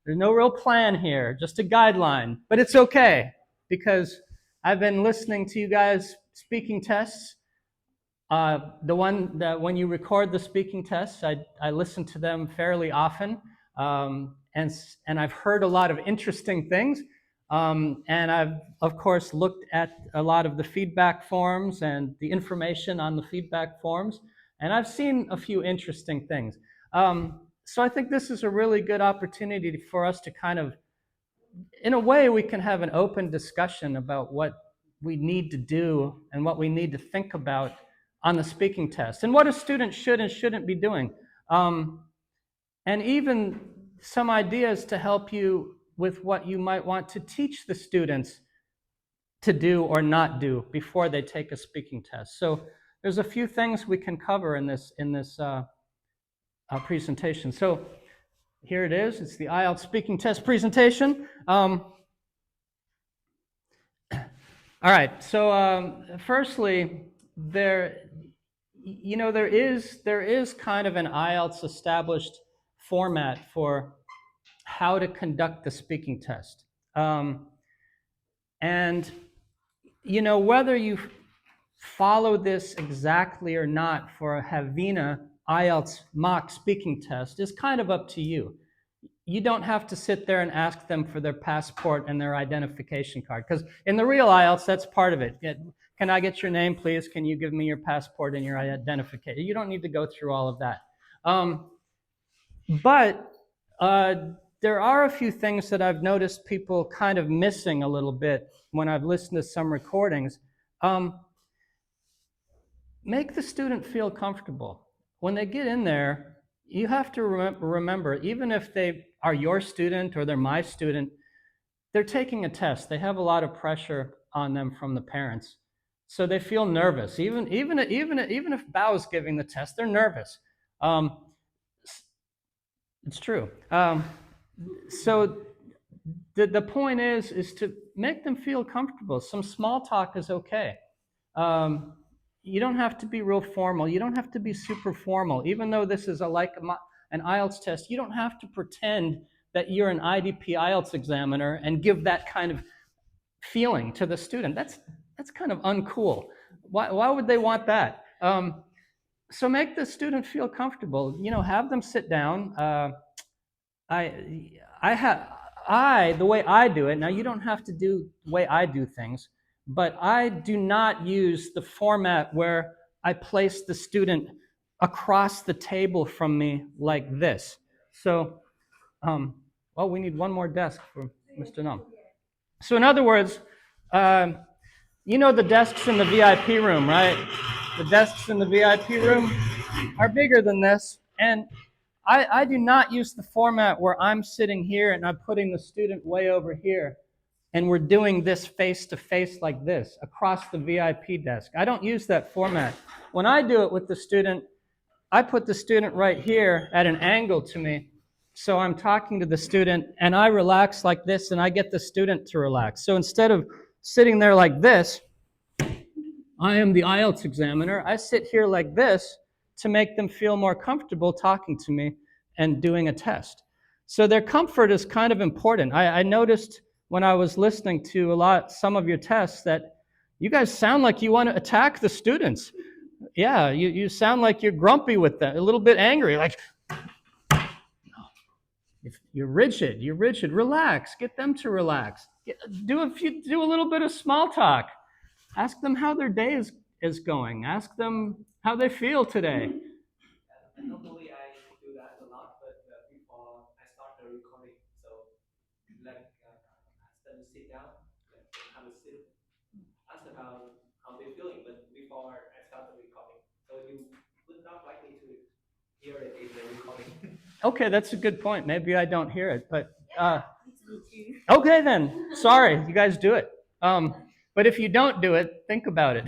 There's no real plan here, just a guideline. But it's okay because I've been listening to you guys speaking tests. The one that when you record the speaking tests, I listen to them fairly often, and I've heard a lot of interesting things. And I've of course looked at a lot of the feedback forms and the information on the feedback forms, and I've seen a few interesting things. So I think this is a really good opportunity for us to kind of, in a way, we can have an open discussion about what we need to do and what we need to think about on the speaking test and what a student should and shouldn't be doing. And even some ideas to help you with what you might want to teach the students to do or not do before they take a speaking test. So there's a few things we can cover in this presentation. So here it is. It's the IELTS speaking test presentation. All right. So firstly, there is kind of an IELTS established format for how to conduct the speaking test. And whether you follow this exactly or not for a Havina IELTS mock speaking test is kind of up to you. You don't have to sit there and ask them for their passport and their identification card, because in the real IELTS, that's part of it. Can I get your name, please? Can you give me your passport and your identification? You don't need to go through all of that. But there are a few things that I've noticed people kind of missing a little bit when I've listened to some recordings. Make the student feel comfortable. When they get in there, you have to remember, even if they are your student or they're my student, they're taking a test. They have a lot of pressure on them from the parents. So they feel nervous. Even if Bao's giving the test, they're nervous. It's true. So the point is to make them feel comfortable. Some small talk is okay. You don't have to be real formal. You don't have to be super formal. Even though this is an IELTS test, you don't have to pretend that you're an IDP IELTS examiner and give that kind of feeling to the student. That's kind of uncool. Why would they want that? So make the student feel comfortable. Have them sit down. The way I do it, now you don't have to do the way I do things, but I do not use the format where I place the student across the table from me like this. So, we need one more desk for Mr. Num. So in other words, the desks in the VIP room, right? The desks in the VIP room are bigger than this, and I do not use the format where I'm sitting here and I'm putting the student way over here and we're doing this face-to-face like this across the VIP desk. I don't use that format. When I do it with the student, I put the student right here at an angle to me. So I'm talking to the student and I relax like this and I get the student to relax. So instead of sitting there like this, I am the IELTS examiner. I sit here like this to make them feel more comfortable talking to me and doing a test. So their comfort is kind of important. I noticed when I was listening to some of your tests that you guys sound like you want to attack the students. Yeah, you sound like you're grumpy with them, a little bit angry, like, if you're rigid, relax, get them to relax. Do a little bit of small talk. Ask them how their day is going. Ask them how they feel today. Normally I do that a lot, but before I start the recording, so ask them to sit down, have a sit, ask them how they're feeling. But before I start the recording, so you would not likely to hear it in the recording. Okay, that's a good point. Maybe I don't hear it, but okay then. Sorry, you guys do it. But if you don't do it, think about it.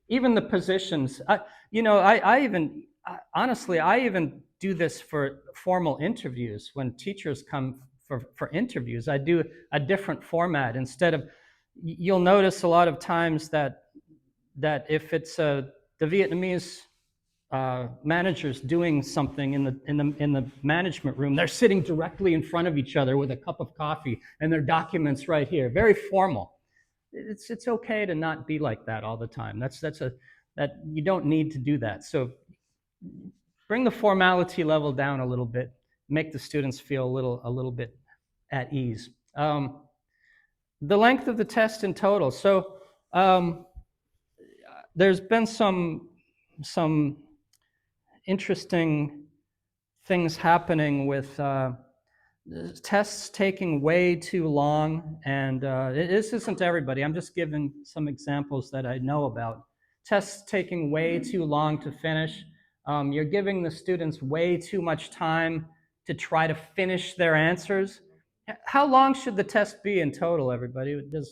Even the positions, honestly, I even do this for formal interviews. When teachers come for interviews, I do a different format. Instead of, you'll notice a lot of times that that if it's the Vietnamese managers doing something in the management room, they're sitting directly in front of each other with a cup of coffee and their documents right here, very formal. It's okay to not be like that all the time. That you don't need to do that. So bring the formality level down a little bit, make the students feel a little bit at ease. The length of the test in total. So there's been some interesting things happening with tests taking way too long, and this isn't everybody. I'm just giving some examples that I know about. Tests taking way too long to finish. You're giving the students way too much time to try to finish their answers. How long should the test be in total, everybody? Around 11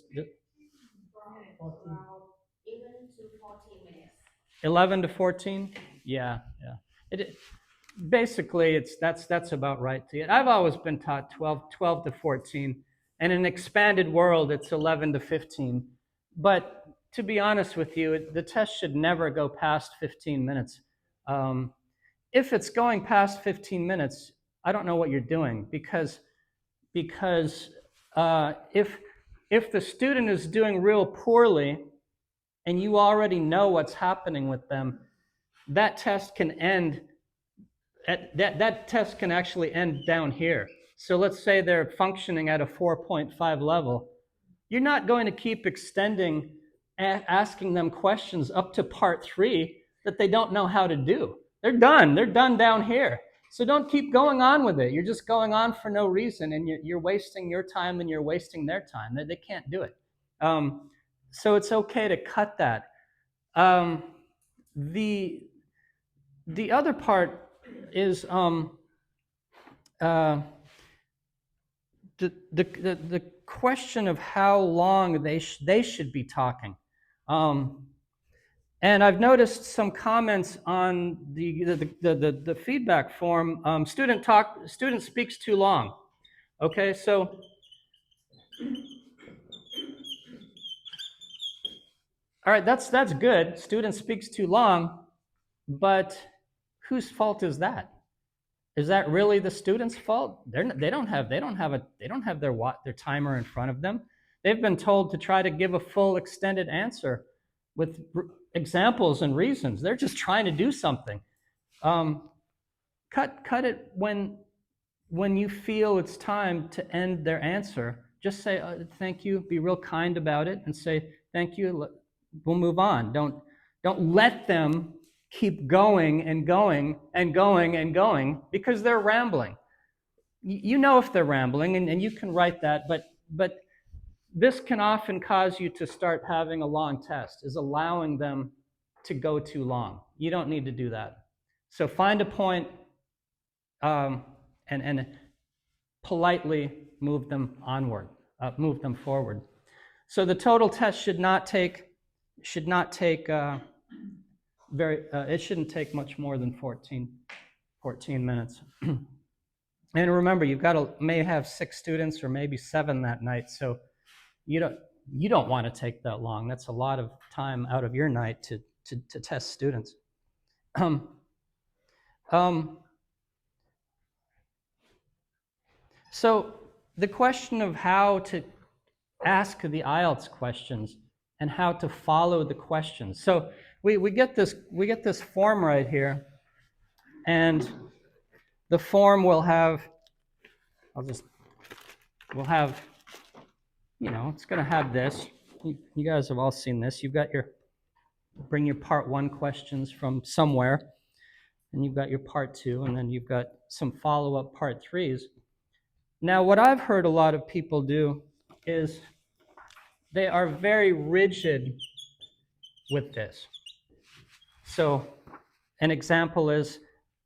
to 14 minutes. 11 to 14? Yeah. Basically, that's about right. I've always been taught 12 to 14. And in an expanded world, it's 11 to 15. But to be honest with you, the test should never go past 15 minutes. If it's going past 15 minutes, I don't know what you're doing, because if the student is doing real poorly and you already know what's happening with them, that test can end that test can actually end down here. So let's say they're functioning at a 4.5 level. You're not going to keep extending, asking them questions up to part 3 that they don't know how to do. They're done down here. So don't keep going on with it. You're just going on for no reason, and you're wasting your time and you're wasting their time. They can't do it. So it's okay to cut that. The other part is the question of how long they should be talking. And I've noticed some comments on the feedback form. Student speaks too long. Okay, so all right, that's good. Student speaks too long, but whose fault is that? Is that really the student's fault? They don't have their timer in front of them. They've been told to try to give a full extended answer with examples and reasons. They're just trying to do something. Cut it when you feel it's time to end their answer. Just say thank you. Be real kind about it and say thank you. We'll move on. Don't let them keep going and going and going and going because they're rambling. You know if they're rambling, and you can write that, but this can often cause you to start having a long test, is allowing them to go too long. You don't need to do that. So find a point and politely move them onward, move them forward. So the total test should not take it shouldn't take much more than 14 minutes. And remember, may have 6 students or maybe 7 that night, so you don't want to take that long. That's a lot of time out of your night to test students. So the question of how to ask the IELTS questions and how to follow the questions. So we get this form right here, and the form will have it's going to have this. You guys have all seen this. You've got bring your part 1 questions from somewhere, and you've got your part 2, and then you've got some follow-up part 3s. Now, what I've heard a lot of people do is they are very rigid with this. So an example is,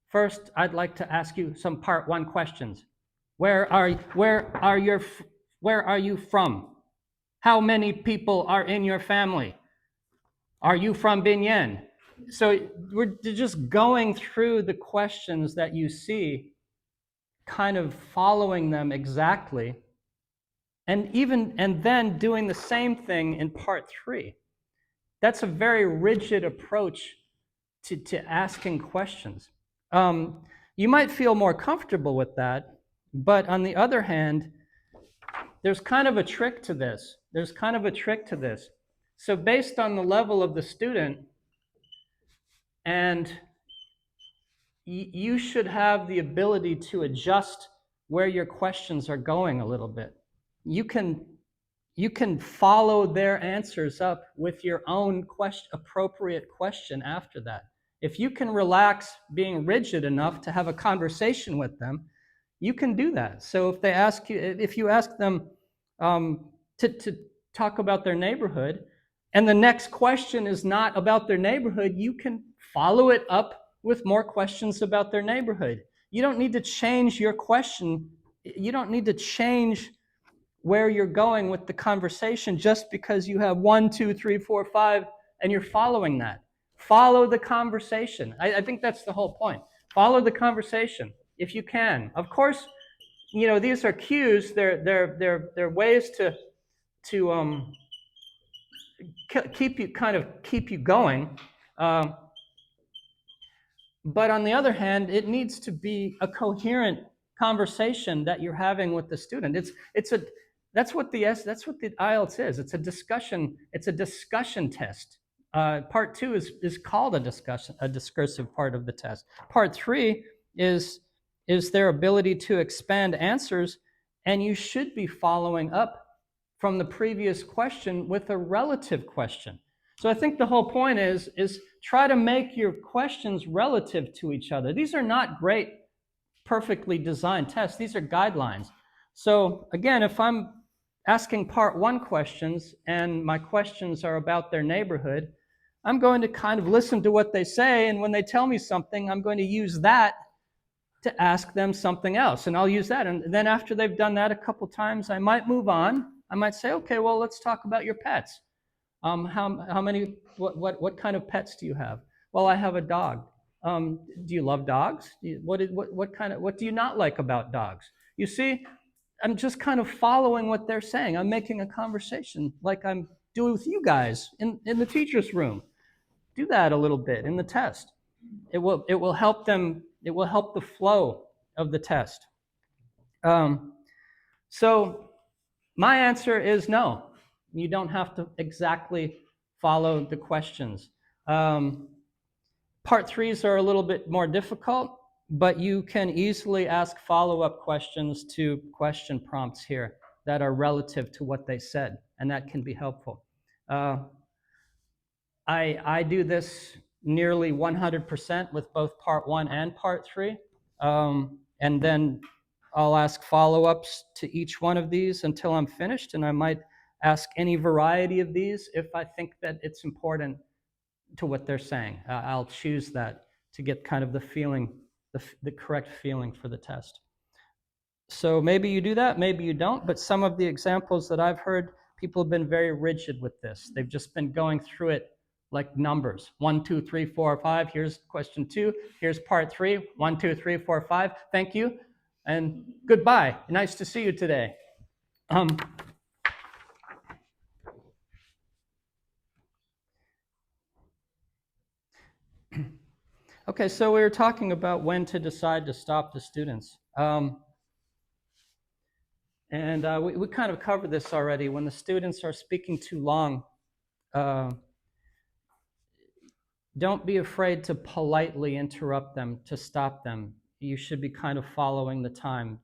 first, I'd like to ask you some part 1 questions. Where are you from? How many people are in your family? Are you from Binyang? So we're just going through the questions that you see, kind of following them exactly, and then doing the same thing in part 3. that's a very rigid approach to asking questions. You might feel more comfortable with that, but on the other hand, there's kind of a trick to this. So based on the level of the student, and you should have the ability to adjust where your questions are going a little bit. You can follow their answers up with your own appropriate question after that. If you can relax being rigid enough to have a conversation with them, you can do that. So if you ask them to talk about their neighborhood, and the next question is not about their neighborhood, you can follow it up with more questions about their neighborhood. You don't need to change your question. You don't need to change where you're going with the conversation just because you have 1, 2, 3, 4, 5, and you're following that. Follow the conversation. I think that's the whole point. Follow the conversation if you can. Of course, these are cues. They're ways to keep you going. But on the other hand, it needs to be a coherent conversation that you're having with the student. That's what the IELTS is. It's a discussion test. Part 2 is called a discursive part of the test. Part 3 is their ability to expand answers, and you should be following up from the previous question with a relative question. So I think the whole point is try to make your questions relative to each other. These are not great, perfectly designed tests. These are guidelines. So again, if I'm asking part 1 questions and my questions are about their neighborhood, I'm going to kind of listen to what they say, and when they tell me something, I'm going to use that to ask them something else, and I'll use that. And then after they've done that a couple times, I might move on. I might say, okay, well, let's talk about your pets. How many? What kind of pets do you have? Well, I have a dog. Do you love dogs? What do you not like about dogs? You see, I'm just kind of following what they're saying. I'm making a conversation like I'm doing with you guys in the teacher's room. Do that a little bit in the test. It will help them. It will help the flow of the test. So my answer is no. You don't have to exactly follow the questions. Part 3s are a little bit more difficult, but you can easily ask follow-up questions to question prompts here that are relative to what they said, and that can be helpful. I do this nearly 100% with both part 1 and part 3, and then I'll ask follow-ups to each one of these until I'm finished, and I might ask any variety of these if I think that it's important to what they're saying. I'll choose that to get kind of the feeling, the correct feeling for the test. So maybe you do that, maybe you don't, but some of the examples that I've heard, people have been very rigid with this. They've just been going through it like numbers. 1, 2, 3, 4, 5. Here's question 2. Here's part 3. 1, 2, 3, 4, 5. Thank you. And goodbye. Nice to see you today. Okay, so we were talking about when to decide to stop the students. And we kind of covered this already. When the students are speaking too long, don't be afraid to politely interrupt them, to stop them. You should be kind of following the time.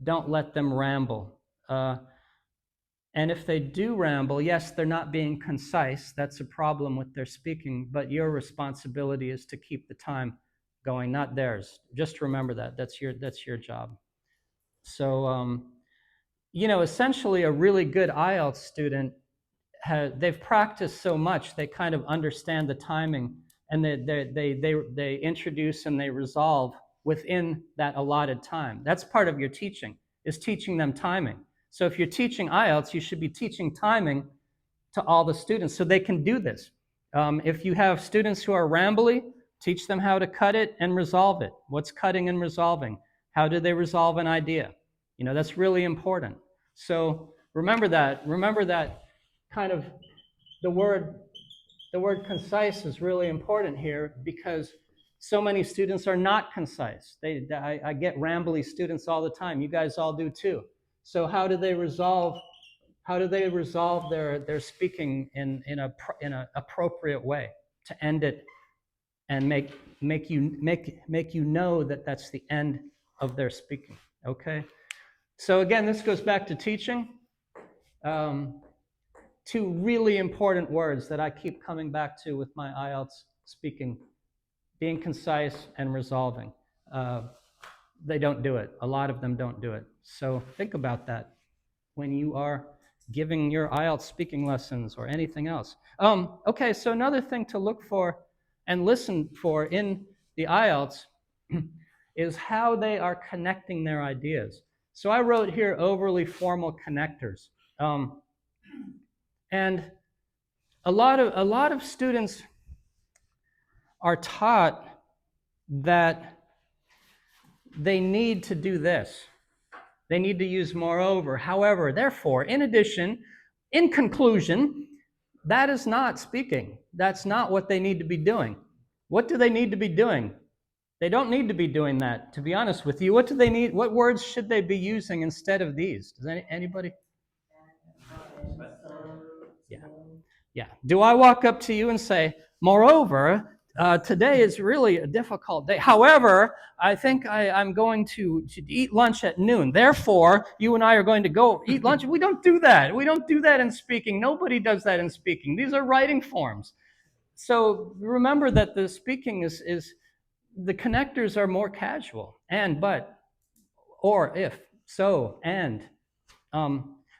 Don't let them ramble. And if they do ramble, yes, they're not being concise. That's a problem with their speaking, but your responsibility is to keep the time going, not theirs. Just remember that. That's your job. So, essentially a really good IELTS student, they've practiced so much, they kind of understand the timing, and they introduce and they resolve within that allotted time. That's part of your teaching, is teaching them timing. So if you're teaching IELTS, you should be teaching timing to all the students so they can do this. If you have students who are rambly, teach them how to cut it and resolve it. What's cutting and resolving? How do they resolve an idea? That's really important. So remember that kind of the the word concise is really important here because so many students are not concise. I get rambly students all the time. You guys all do too. So how do they resolve their speaking in an appropriate way to end it and make you know that that's the end of their speaking? Okay. So again, this goes back to teaching. Two really important words that I keep coming back to with my IELTS speaking: being concise and resolving. They don't do it. A lot of them don't do it. So think about that when you are giving your IELTS speaking lessons or anything else. Okay, so another thing to look for and listen for in the IELTS is how they are connecting their ideas. So I wrote here overly formal connectors. And a lot of students are taught that they need to do this. They need to use moreover, however, therefore, in addition, in conclusion. That is not speaking. That's not what they need to be doing. What do they need to be doing? They don't need to be doing that, to be honest with you. What do they need? What words should they be using instead of these? Does anybody? Yeah. Yeah. Do I walk up to you and say, moreover, today is really a difficult day. However, I think I'm going to eat lunch at noon. Therefore, you and I are going to go eat lunch. We don't do that. We don't do that in speaking. Nobody does that in speaking. These are writing forms. So remember that the speaking is the connectors are more casual. And, but, or, if, so, and.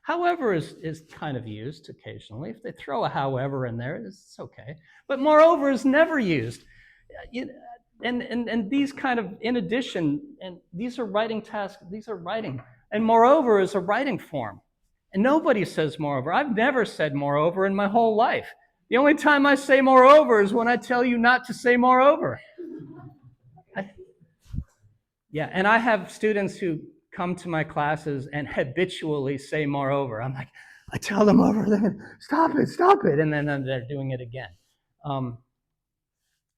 However is kind of used occasionally. If they throw a however in there, it's okay. But moreover is never used. And these kind of, in addition, and these are writing tasks, these are writing. And moreover is a writing form. And nobody says moreover. I've never said moreover in my whole life. The only time I say moreover is when I tell you not to say moreover. Yeah, and I have students who come to my classes and habitually say moreover. I'm like, I tell them over there, stop it, and then they're doing it again.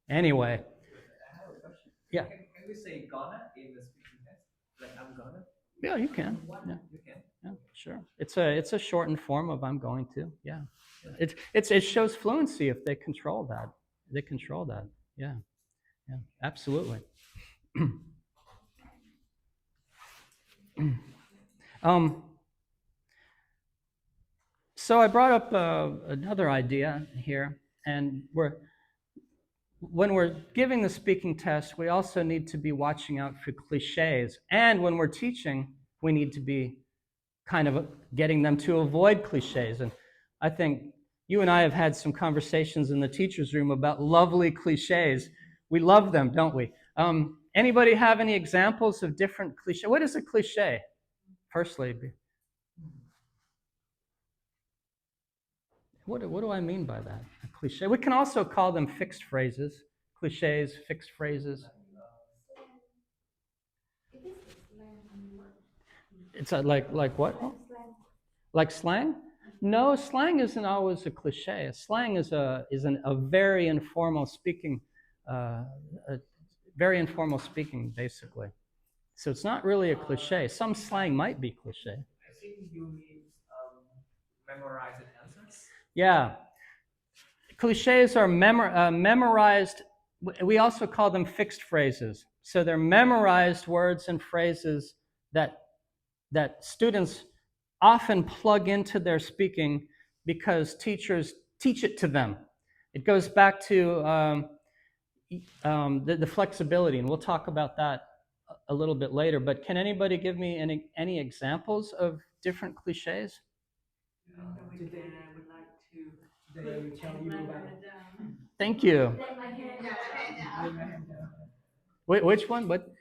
Anyway. I have a question. Yeah. Can we say gonna in the speaking test? Like I'm gonna? Yeah, you can. Yeah. You can? Yeah, sure. It's a shortened form of I'm going to. Yeah. It shows fluency if they control that. They control that. Yeah. Yeah, absolutely. So I brought up another idea here, and when we're giving the speaking test, we also need to be watching out for cliches. And when we're teaching, we need to be kind of getting them to avoid cliches. And I think you and I have had some conversations in the teacher's room about lovely cliches. We love them, don't we? Anybody have any examples of different cliches? What is a cliche? Firstly, what do I mean by that? A cliche. We can also call them fixed phrases. Cliches, fixed phrases. It's like what? Like slang? No, slang isn't always a cliche. Slang is a very informal speaking, basically. So it's not really a cliche. Some slang might be cliche. I think you mean memorized answers. Yeah. Cliches are memorized. We also call them fixed phrases. So they're memorized words and phrases that students often plug into their speaking because teachers teach it to them. It goes back to the flexibility, and we'll talk about that a little bit later. But can anybody give me any examples of different cliches? Today I would like to tell you about. Thank you. Wait, which one? What?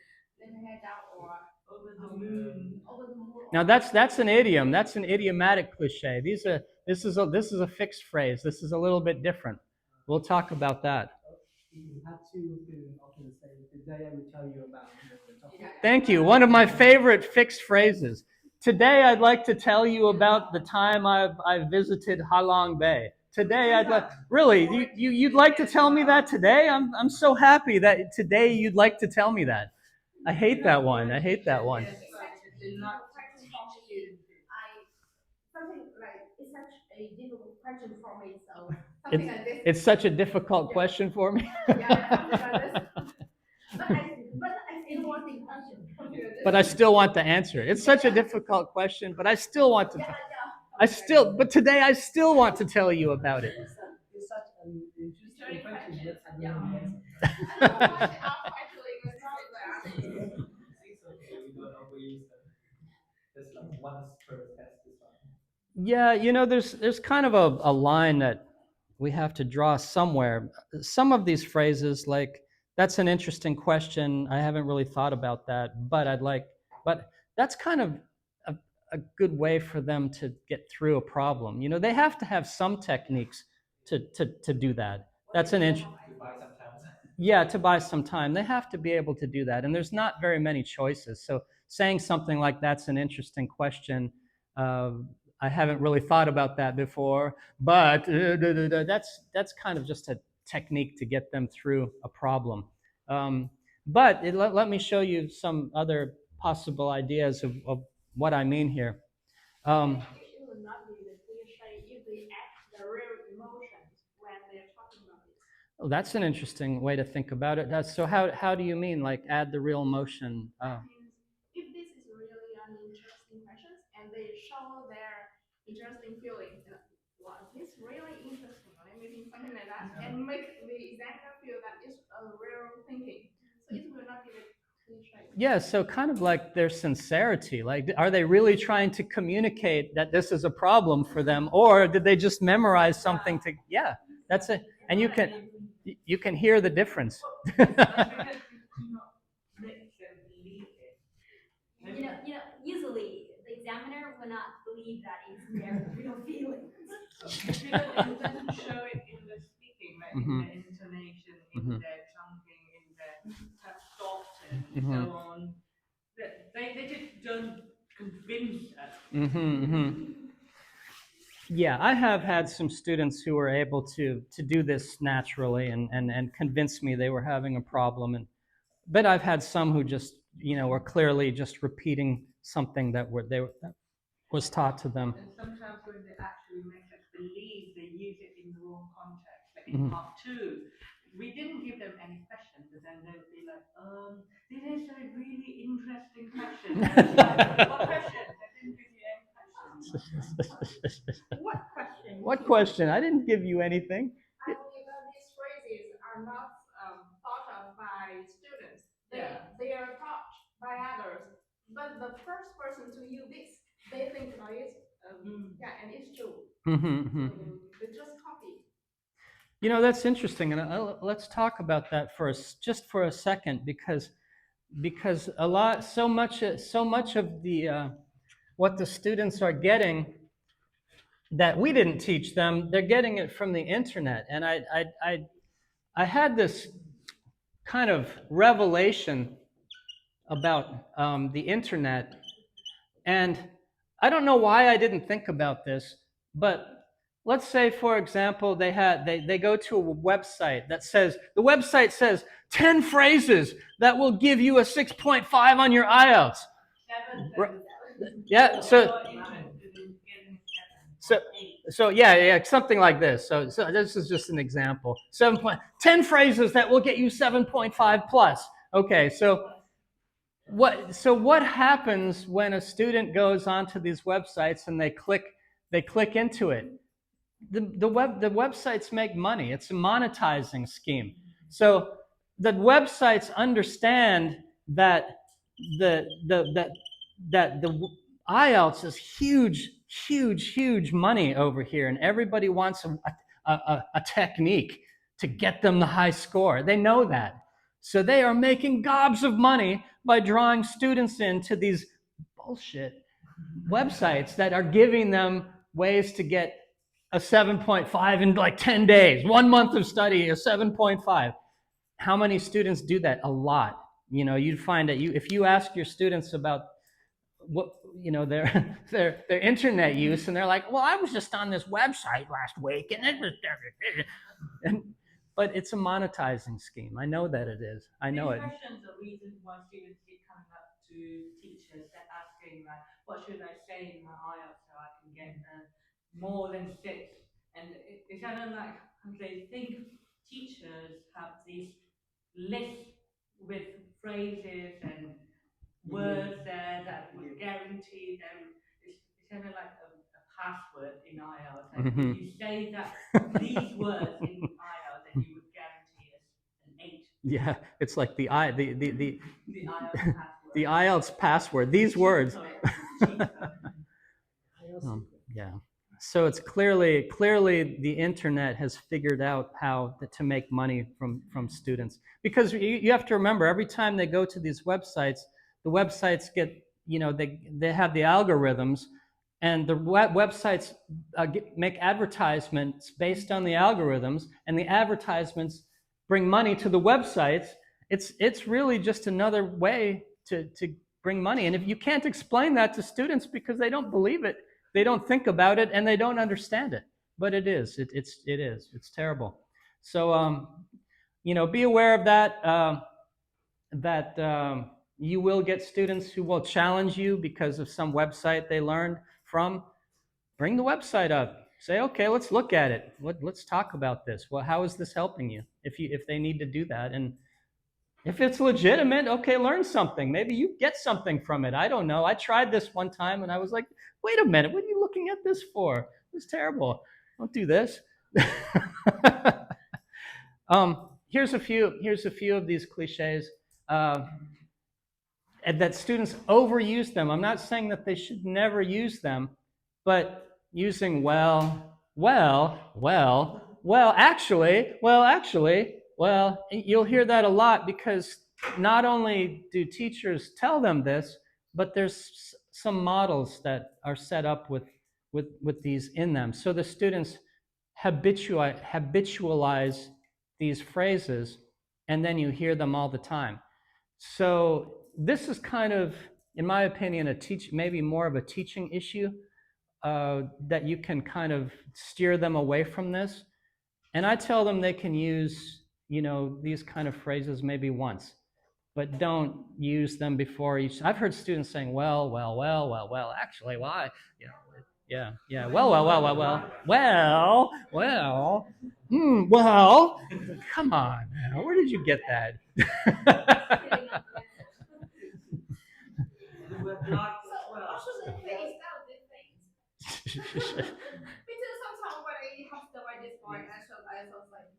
Over the moon. Now that's an idiom. That's an idiomatic cliche. This is a fixed phrase. This is a little bit different. We'll talk about that. You have to often say today I will tell you about the topic. Thank you. One of my favorite fixed phrases. Today I'd like to tell you about the time I visited Halong Bay. Today, I'd like really you'd like to tell me that today. I'm so happy that today you'd like to tell me that. I hate that one. I hate that one. It's such a difficult question for me. Something like it's such a difficult question for me. So something like this. It's such a difficult question for me. Yeah, something like this. But I still want the answer. But I still want the answer. It's such a difficult question, but I still want to. But today I still want to tell you about it. It's such an interesting question, but I don't know. I don't know why they are actually going to say that. It's okay. We don't know who use them. There's like one per test is fine. Yeah, there's kind of a line that we have to draw somewhere. Some of these phrases, like, that's an interesting question. I haven't really thought about that, but that's kind of a good way for them to get through a problem. They have to have some techniques to do that. That's an To buy sometimes. Yeah, to buy some time. They have to be able to do that. And there's not very many choices. So saying something like that's an interesting question, I haven't really thought about that before, but that's kind of just a technique to get them through a problem. Let me show you some other possible ideas of what I mean here. It will not be the cliche if they act the real emotions when they're talking about it. Oh, that's an interesting way to think about it. So how do you mean, like, add the real emotion? That means if this is really an interesting question and they show their interesting feelings, wow, this really interesting, right? Maybe something like that, and make the examiner feel that it's a real thinking. So it will not be the cliche. Yeah, so kind of like their sincerity. Like, are they really trying to communicate that this is a problem for them, or did they just memorize something to? Yeah, that's it. And you can hear the difference. Usually the examiner will not believe that it's their real feelings. Because it doesn't show it in the speaking, like in the intonation, in the chunking, in the thought, and so on. They just don't convince us. Yeah, I have had some students who were able to do this naturally and convince me they were having a problem. But I've had some who just, were clearly just repeating something that was taught to them. And sometimes when they actually make us believe they use it in the wrong context, like in part 2, we didn't give them any question, but then they would be like, this is a really interesting question. What question? I didn't give you any question. What question? What question? I didn't give you anything. I believe that these phrases are not thought of by students. They are taught by others. But the first person to use this, they think about it. And it's true. They just copy. That's interesting, and let's talk about that just for a second, because so much of the what the students are getting that we didn't teach them, they're getting it from the internet. And I had this kind of revelation about the internet, and I don't know why I didn't think about this, but let's say, for example, they go to a website the website says 10 phrases that will give you a 6.5 on your IELTS. Yeah, so yeah, something like this. So this is just an example. 10 phrases that will get you 7.5 plus. Okay, so what happens when a student goes onto these websites and they click into it? The websites make money. It's a monetizing scheme. So the websites understand that the IELTS is huge money over here, and everybody wants a technique to get them the high score. They know that. So they are making gobs of money by drawing students into these bullshit websites that are giving them ways to get a 7.5 in like 10 days. 1 month of study, a 7.5. How many students do that? A lot. You'd find that if you ask your students about their internet use, and they're like, well, I was just on this website last week, and it was, and, but it's a monetizing scheme. I know that it is. I know it. These questions are reasons why students keep coming up to teachers asking, like, what should I say in my IELTS so I can get more than 6? And it's kind of like they think teachers have these lists with phrases and words there that would guarantee them. It's kind of like a password in IELTS. Like if you say that these words in IELTS, then you would guarantee us an 8. Yeah, it's like the The IELTS password. the IELTS password. These words. Yeah. So it's clearly the internet has figured out how to make money from students, because you have to remember, every time they go to these websites, the websites get, they have the algorithms, and the websites make advertisements based on the algorithms, and the advertisements bring money to the websites. It's really just another way to bring money, and if you can't explain that to students because they don't believe it, they don't think about it, and they don't understand it. But it is. It is. It's terrible. So be aware of that. You will get students who will challenge you because of some website they learned from. Bring the website up. Say, okay, let's look at it. Let's talk about this. Well, how is this helping you? If they need to do that, and if it's legitimate, okay, learn something. Maybe you get something from it. I don't know. I tried this one time, and I was like, wait a minute, what are you looking at this for? It's terrible. Don't do this. Here's a few of these cliches. And that students overuse them. I'm not saying that they should never use them, but using actually, you'll hear that a lot, because not only do teachers tell them this, but there's some models that are set up with these in them. So the students habitualize these phrases, and then you hear them all the time. So this is kind of, in my opinion, maybe more of a teaching issue, that you can kind of steer them away from this. And I tell them they can use, these kind of phrases maybe once, but don't use them before each. I've heard students saying, actually, well, come on now, where did you get that? Because sometimes when I have to like this point, I was like,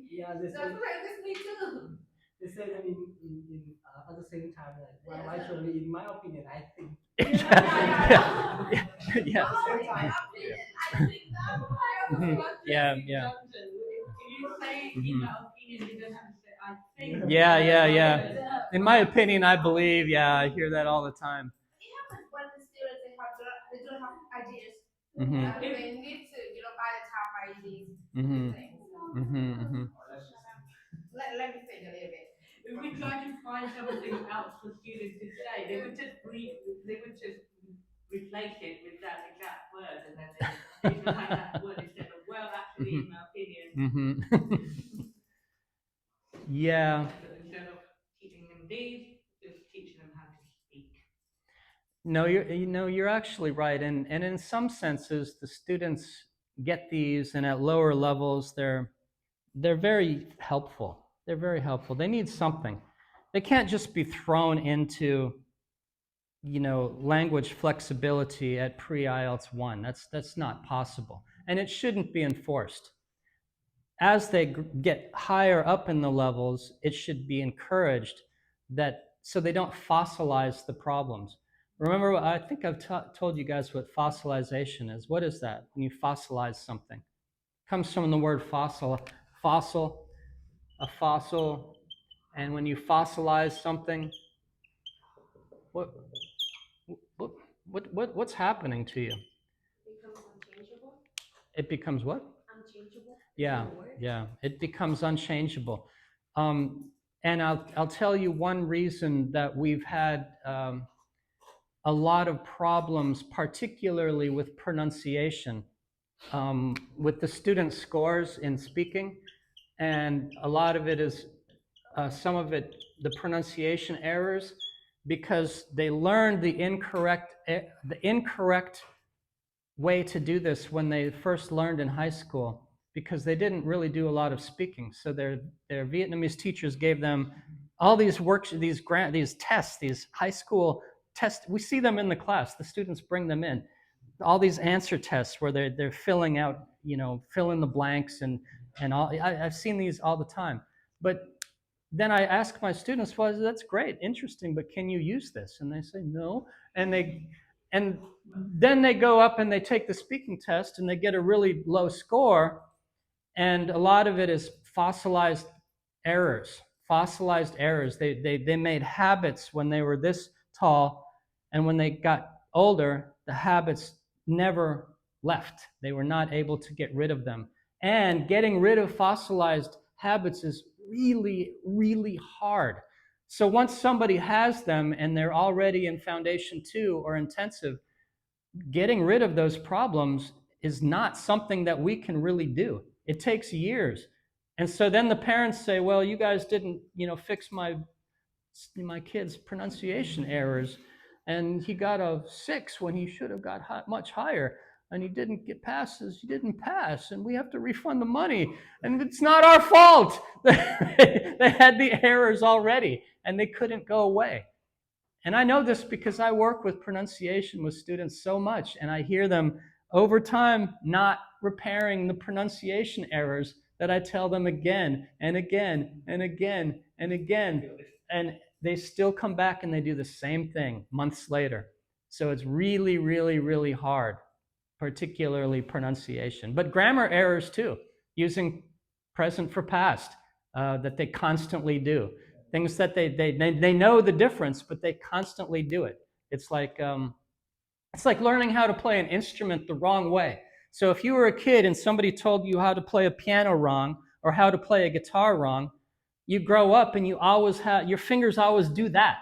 Yeah, that's right, this me too. they say them at the same time. Like, well, actually, in my opinion, I think. Yeah. Yeah. If you say in my opinion, you don't have to say I think. Yeah. In my opinion, I believe. Yeah, I hear that all the time. It happens when the students they don't have ideas. Mm-hmm. They need to, by the time ideas. Mm-hmm. Things. Mm-hmm. Let me think a little bit. If we try to find something else for students to say, they would just replace it with that exact word, and then they utilize that word instead of, well, actually, in my opinion. Mm-hmm. Yeah. Instead of teaching them these, just teaching them how to speak. No, you're actually right, and in some senses, the students get these, and at lower levels, they're very helpful. They're very helpful. They need something. They can't just be thrown into, language flexibility at pre-IELTS 1. That's not possible, and it shouldn't be enforced. As they get higher up in the levels, it should be encouraged, so they don't fossilize the problems. Remember, I think I've told you guys what fossilization is. What is that? When you fossilize something, it comes from the word fossil, a fossil, and when you fossilize something, what's happening to you? It becomes unchangeable. It becomes what? Unchangeable. Yeah. It becomes unchangeable. And I'll tell you one reason that we've had a lot of problems, particularly with pronunciation, with the student scores in speaking, and a lot of it is some of it the pronunciation errors because they learned the incorrect way to do this when they first learned in high school because they didn't really do a lot of speaking. So their Vietnamese teachers gave them all these these tests, these high school tests. We see them in the class. The students bring them in. All these answer tests where they're filling out, fill in the blanks and all. I've seen these all the time. But then I ask my students, well, that's great, interesting, but can you use this? And they say no. And then they go up and they take the speaking test and they get a really low score. And a lot of it is fossilized errors. Fossilized errors. They made habits when they were this tall, and when they got older, the habits never left. They were not able to get rid of them. And getting rid of fossilized habits is really, really hard. So once somebody has them and they're already in Foundation 2 or intensive, getting rid of those problems is not something that we can really do. It takes years. And so then the parents say, well, you guys didn't, fix my kid's pronunciation errors. And he got a 6 when he should have got much higher. And he didn't get passes. He didn't pass. And we have to refund the money. And it's not our fault. They had the errors already and they couldn't go away. And I know this because I work with pronunciation with students so much, and I hear them over time not repairing the pronunciation errors that I tell them again and again and again and again. And they still come back and they do the same thing months later. So it's really, really, really hard, particularly pronunciation. But grammar errors too, using present for past, that they constantly do. Things that they know the difference, but they constantly do it. It's like learning how to play an instrument the wrong way. So if you were a kid and somebody told you how to play a piano wrong or how to play a guitar wrong, you grow up and you always have your fingers always do that.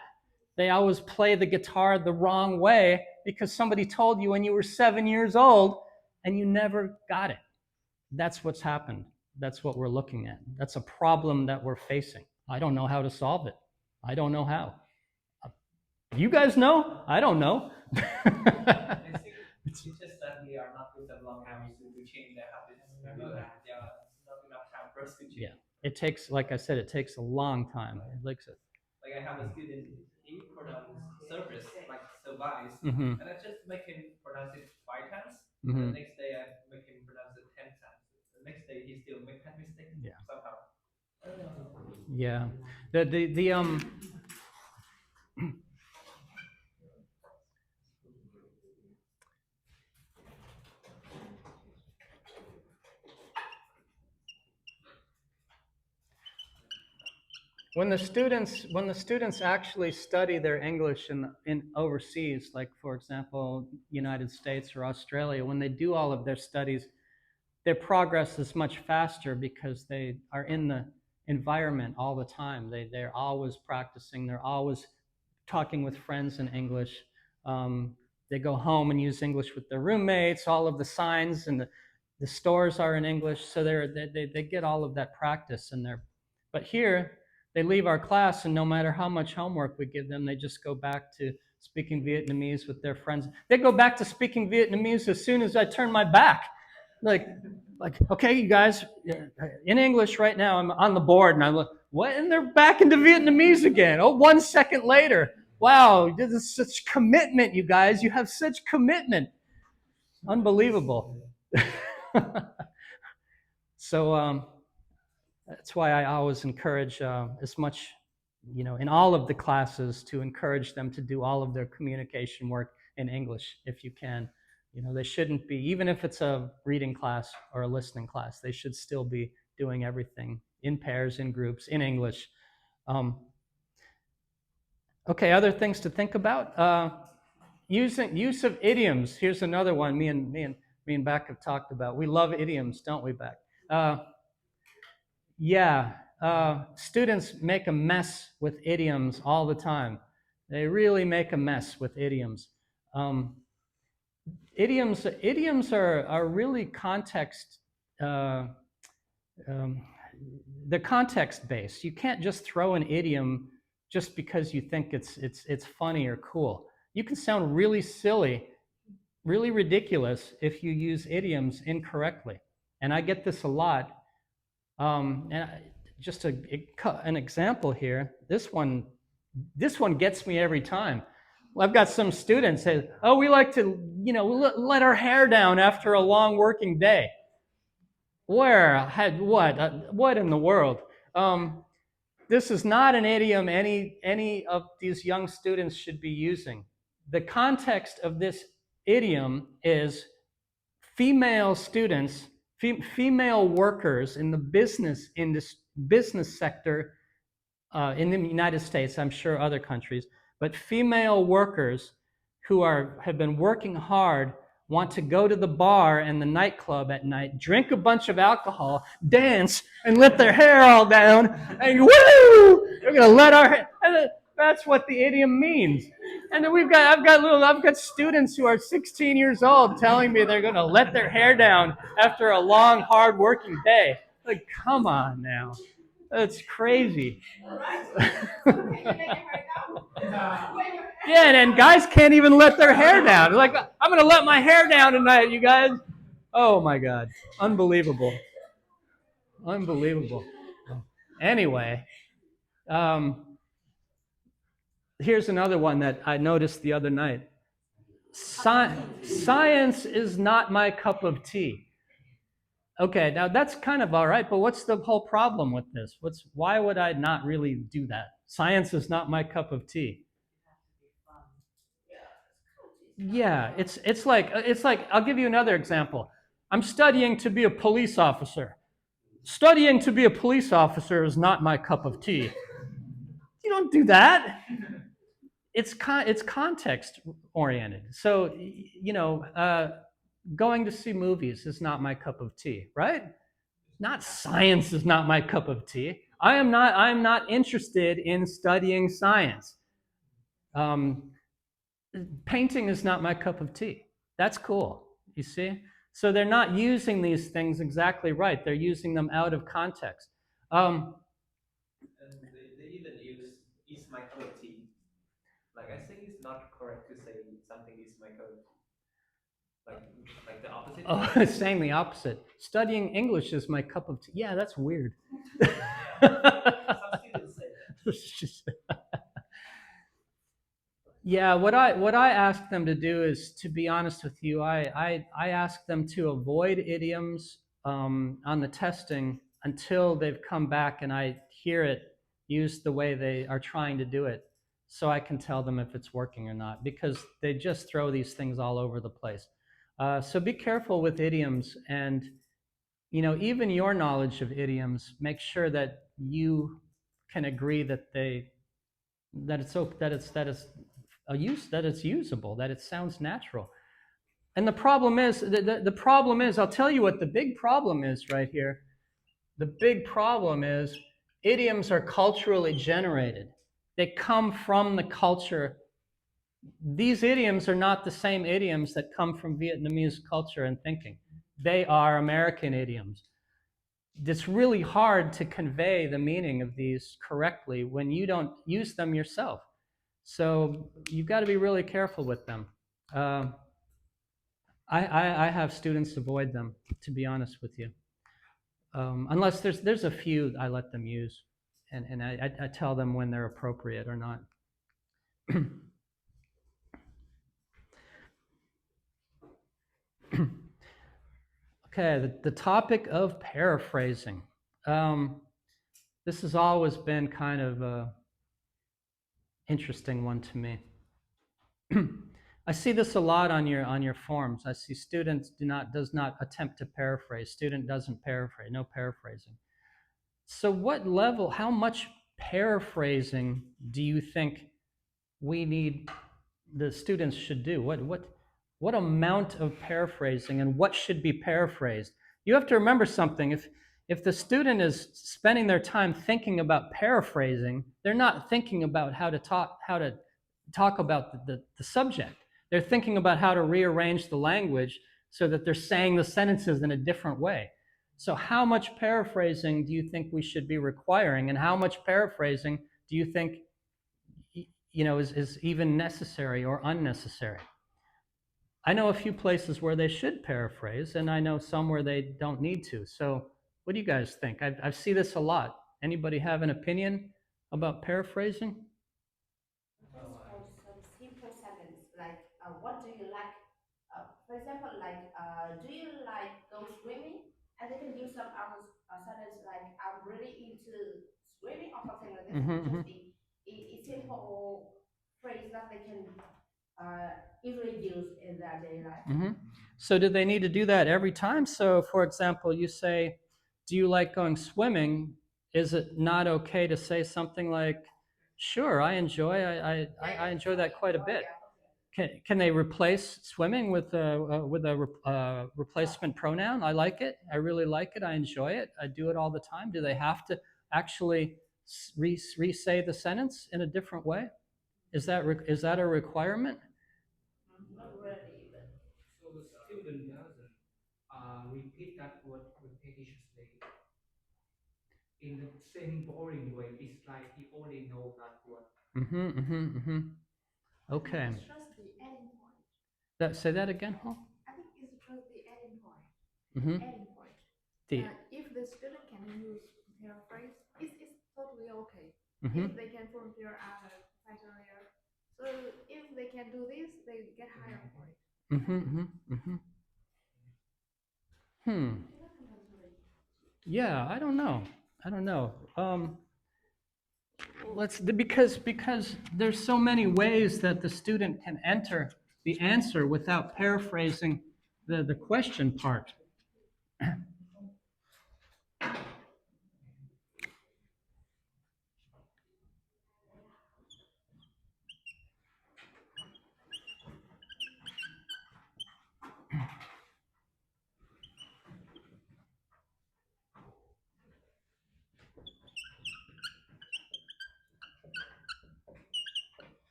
They always play the guitar the wrong way because somebody told you when you were 7 years old and you never got it. That's what's happened. That's what we're looking at. That's a problem that we're facing. I don't know how to solve it. I don't know how. You guys know? I don't know. It's just that we are not with them long enough to change their habits. There are not enough time for us to change. Yeah, it takes, like I said, it takes a long time. Like I have a student, he pronounces surface like survives, Mm-hmm. and I just make him pronounce it 5 times. Mm-hmm. The next day I make him pronounce it 10 times. The next day he still makes that mistake. Yeah. Somehow. Yeah. When the students actually study their English in overseas, like for example, United States or Australia, when they do all of their studies, their progress is much faster because they are in the environment all the time. They're always practicing. They're always talking with friends in English. They go home and use English with their roommates. All of the signs and the stores are in English, so they get all of that practice in there. But here, they leave our class, and no matter how much homework we give them, they just go back to speaking Vietnamese with their friends. They go back to speaking Vietnamese as soon as I turn my back. Like, okay, you guys, in English right now, I'm on the board, and I'm like, what? And they're back into Vietnamese again. Oh, 1 second later. Wow, this is such commitment, you guys. You have such commitment. Unbelievable. So that's why I always encourage as much, in all of the classes to encourage them to do all of their communication work in English if you can. They shouldn't be, even if it's a reading class or a listening class, they should still be doing everything in pairs, in groups, in English. Okay, other things to think about. Use of idioms. Here's another one me and Beck have talked about. We love idioms, don't we, Beck? Students make a mess with idioms all the time. They really make a mess with idioms. Um, idioms are really context. Uh, um, they're context based. You can't just throw an idiom just because you think it's funny or cool. You can sound really silly, really ridiculous if you use idioms incorrectly. And I get this a lot. Just an example here. This one gets me every time. Well, I've got some students say, "Oh, we like to, let our hair down after a long working day." Where? Had what? What in the world? This is not an idiom any of these young students should be using. The context of this idiom is female students, female workers in the business sector in the United States, I'm sure other countries, but female workers who have been working hard want to go to the bar and the nightclub at night, drink a bunch of alcohol, dance, and let their hair all down, and woo! They're gonna let our hair. That's what the idiom means. And then I've got students who are 16 years old telling me they're gonna let their hair down after a long, hard working day. Like, come on now. That's crazy. Yeah, and guys can't even let their hair down. They're like, I'm going to let my hair down tonight, you guys. Oh my God. Unbelievable. Unbelievable. Anyway, here's another one that I noticed the other night. Science is not my cup of tea. Okay, now that's kind of all right, but what's the whole problem with this? Why would I not really do that? Science is not my cup of tea. Yeah, it's like I'll give you another example. I'm studying to be a police officer. Studying to be a police officer is not my cup of tea. You don't do that. It's context oriented. So going to see movies is not my cup of tea, right? Not science is not my cup of tea. I'm not interested in studying science. Painting is not my cup of tea. That's cool, you see? So they're not using these things exactly right. They're using them out of context. And they even use "is my cup of tea." Like, I think it's not correct to say something is my cup of tea. Like the opposite. Oh, saying the opposite. Studying English is my cup of tea. Yeah, that's weird. Some students say that. Yeah, what I ask them to do is, to be honest with you, I ask them to avoid idioms on the testing until they've come back and I hear it used the way they are trying to do it, so I can tell them if it's working or not, because they just throw these things all over the place. So be careful with idioms, and even your knowledge of idioms, make sure that you can agree that it's usable, that it sounds natural. And the problem is, I'll tell you what the big problem is right here. The big problem is idioms are culturally generated. They come from the culture. These idioms are not the same idioms that come from Vietnamese culture and thinking. They are American idioms. It's really hard to convey the meaning of these correctly when you don't use them yourself. So you've got to be really careful with them. I have students avoid them, to be honest with you. Unless there's a few I let them use, and I tell them when they're appropriate or not. Okay, the topic of paraphrasing. This has always been kind of an interesting one to me. I see this a lot on your forms. I see students does not attempt to paraphrase. Student doesn't paraphrase. No paraphrasing. So how much paraphrasing do you think the students should do? What amount of paraphrasing, and what should be paraphrased? You have to remember something. If the student is spending their time thinking about paraphrasing, they're not thinking about how to talk about the subject. They're thinking about how to rearrange the language so that they're saying the sentences in a different way. So how much paraphrasing do you think we should be requiring, and how much paraphrasing do you think is even necessary or unnecessary? I know a few places where they should paraphrase, and I know some where they don't need to. So what do you guys think? I see this a lot. Anybody have an opinion about paraphrasing? Just for some simple sentence like what do you like? For example, like do you like go swimming? And they can use some other sentence like I'm really into swimming or something like this. Mm-hmm. Just a simple phrase that they can easily use in their daily life. Mm-hmm. So do they need to do that every time? So for example, you say, do you like going swimming? Is it not okay to say something like, sure, I enjoy that quite a bit? Can they replace swimming with a replacement pronoun? I like it. I really like it. I enjoy it. I do it all the time. Do they have to actually re-say the sentence in a different way? Is that a requirement? Not really, but So the student doesn't repeat that word repetitiously in the same boring way. It's like he only knows that word. Mm-hmm. Mm-hmm. Mm-hmm. Okay. It's just the adding point. Say that again, Paul? I think it's just the adding point. Mm-hmm. Adding point. The, If the student can use paraphrase, it's totally okay. mm-hmm. If they can fulfill other criteria, so if they can do this, they get higher point. Mm-hmm. Mm-hmm. Mm-hmm. Yeah, I don't know. Because there's so many ways that the student can enter the answer without paraphrasing the question part.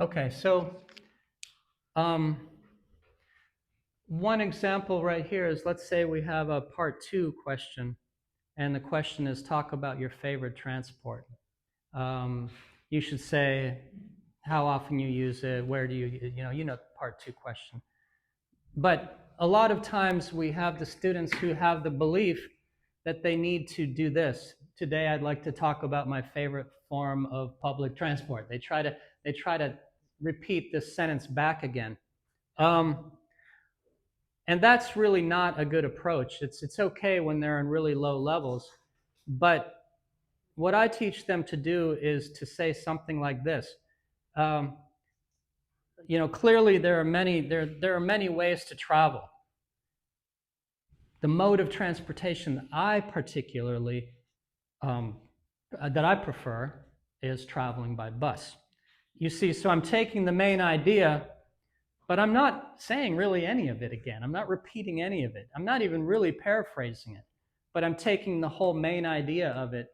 Okay, so one example right here is, let's say we have a part 2 question, and the question is, talk about your favorite transport. You should say how often you use it, where do you part 2 question. But a lot of times we have the students who have the belief that they need to do this. Today I'd like to talk about my favorite form of public transport. They try to repeat this sentence back again. And that's really not a good approach. It's okay when they're in really low levels, but what I teach them to do is to say something like this. Clearly there are many ways to travel. The mode of transportation that I particularly that I prefer is traveling by bus. You see, so I'm taking the main idea, but I'm not saying really any of it again. I'm not repeating any of it. I'm not even really paraphrasing it, but I'm taking the whole main idea of it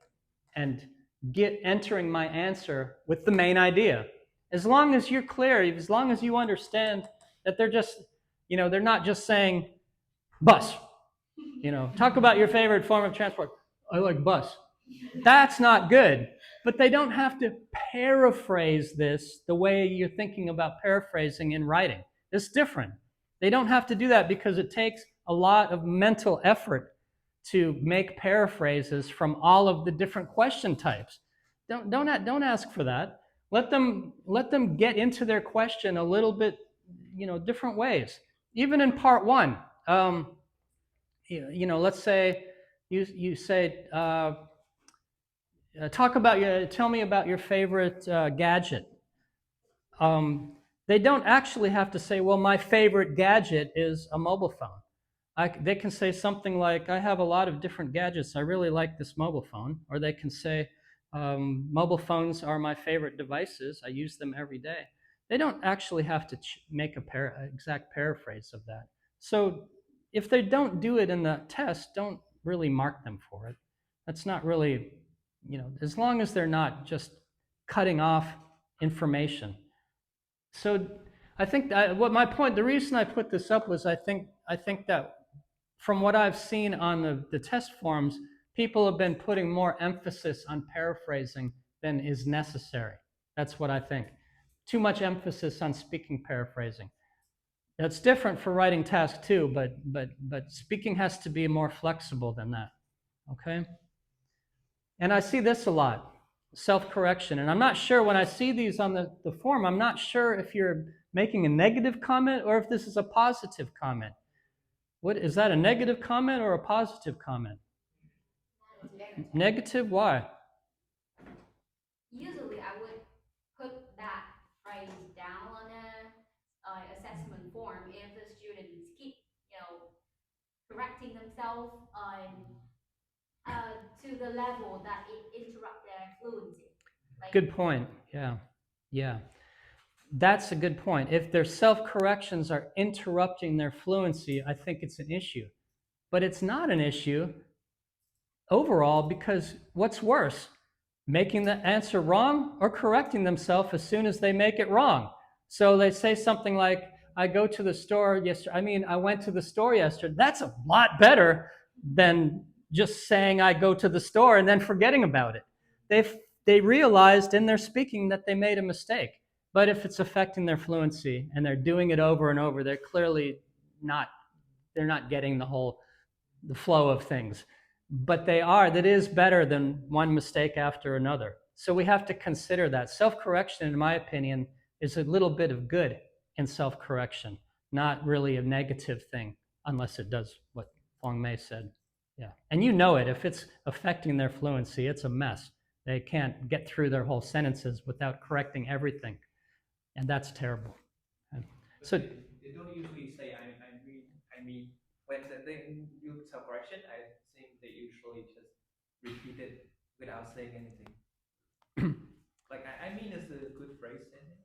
and entering my answer with the main idea. As long as you're clear, as long as you understand that they're not just saying bus. Talk about your favorite form of transport. I like bus. That's not good. But they don't have to paraphrase this the way you're thinking about paraphrasing in writing. It's different. They don't have to do that because it takes a lot of mental effort to make paraphrases from all of the different question types. Don't ask for that. Let them get into their question a little bit, different ways. Even in part 1, let's say you say, tell me about your favorite gadget. They don't actually have to say, well, my favorite gadget is a mobile phone. They can say something like, I have a lot of different gadgets. I really like this mobile phone. Or they can say, mobile phones are my favorite devices. I use them every day. They don't actually have to make an exact paraphrase of that. So if they don't do it in the test, don't really mark them for it. That's not really, as long as they're not just cutting off information. So I think what my point, the reason I put this up was I think that from what I've seen on the test forms, people have been putting more emphasis on paraphrasing than is necessary. That's what I think. Too much emphasis on speaking paraphrasing. That's different for writing tasks too, but speaking has to be more flexible than that. Okay? And I see this a lot, self-correction. And I'm not sure when I see these on the form, I'm not sure if you're making a negative comment or if this is a positive comment. What is that, a negative comment or a positive comment? Negative? Why? Usually I would put that phrase down on a assessment form if the students keep, correcting themselves to the level that it interrupt their fluency. Like, Good point. Yeah. Yeah. That's a good point. If their self-corrections are interrupting their fluency, I think it's an issue. But it's not an issue overall because what's worse, making the answer wrong or correcting themselves as soon as they make it wrong? So they say something like, I went to the store yesterday. That's a lot better than just saying I go to the store and then forgetting about it. They realized in their speaking that they made a mistake. But if it's affecting their fluency and they're doing it over and over, they're clearly not getting the flow of things. But that is better than one mistake after another. So we have to consider that. Self-correction, in my opinion, is a little bit of good in self-correction, not really a negative thing, unless it does what Fong Mei said. Yeah. And you know it. If it's affecting their fluency, it's a mess. They can't get through their whole sentences without correcting everything. And that's terrible. So they don't usually say I mean when they use self-correction, I think they usually just repeat it without saying anything. Like I mean is a good phrase, I think.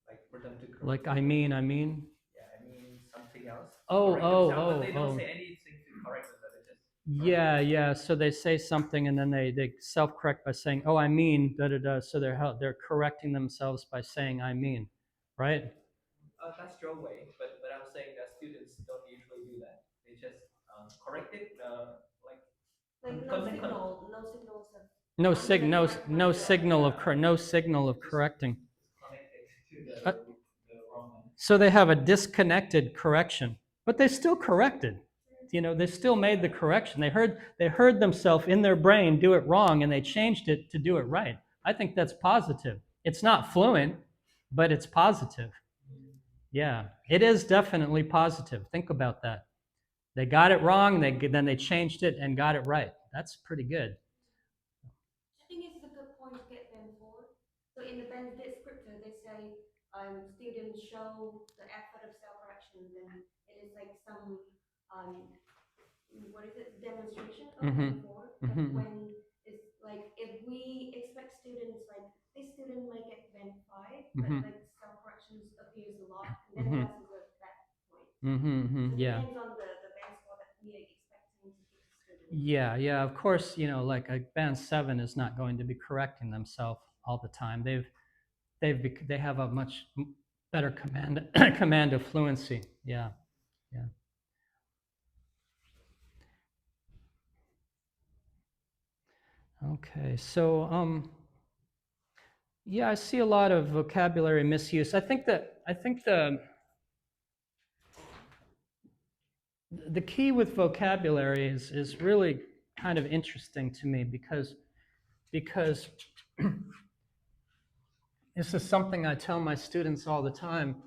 Like for them to correct. like I mean. Yeah, I mean something else. Oh, Correct oh, themselves, oh, but they don't oh. say anything to correct them. They just Yeah, yeah. So they say something and then they self-correct by saying, "Oh, I mean, da da da." So they're correcting themselves by saying, "I mean," right? that's your way, but I'm saying that students don't usually do that. They just correct it like no signal, no signals of No I'm gonna correct myself. no signal of correcting. connected to Uh, the wrong one. So they have a disconnected correction, but they still corrected. They still made the correction. They heard themselves in their brain do it wrong, and they changed it to do it right. I think that's positive. It's not fluent, but it's positive. Yeah, it is definitely positive. Think about that. They got it wrong, then they changed it and got it right. That's pretty good. I think it's a good point to get them forward. So in the benefit scripture, they say students show the effort of self-correction, then it is like some what is it, demonstration of going forward. But when it's like if we expect students like this student might get band 5, but like self-corrections appears a lot, and then that's a that point. So it Yeah. depends on the band score that we are expecting to give the student. Yeah, yeah. Of course, like a band 7 is not going to be correcting themselves all the time. They have a much better command of fluency. Yeah, yeah. Okay, so yeah, I see a lot of vocabulary misuse. I think the key with vocabulary is really kind of interesting to me because this is something I tell my students all the time,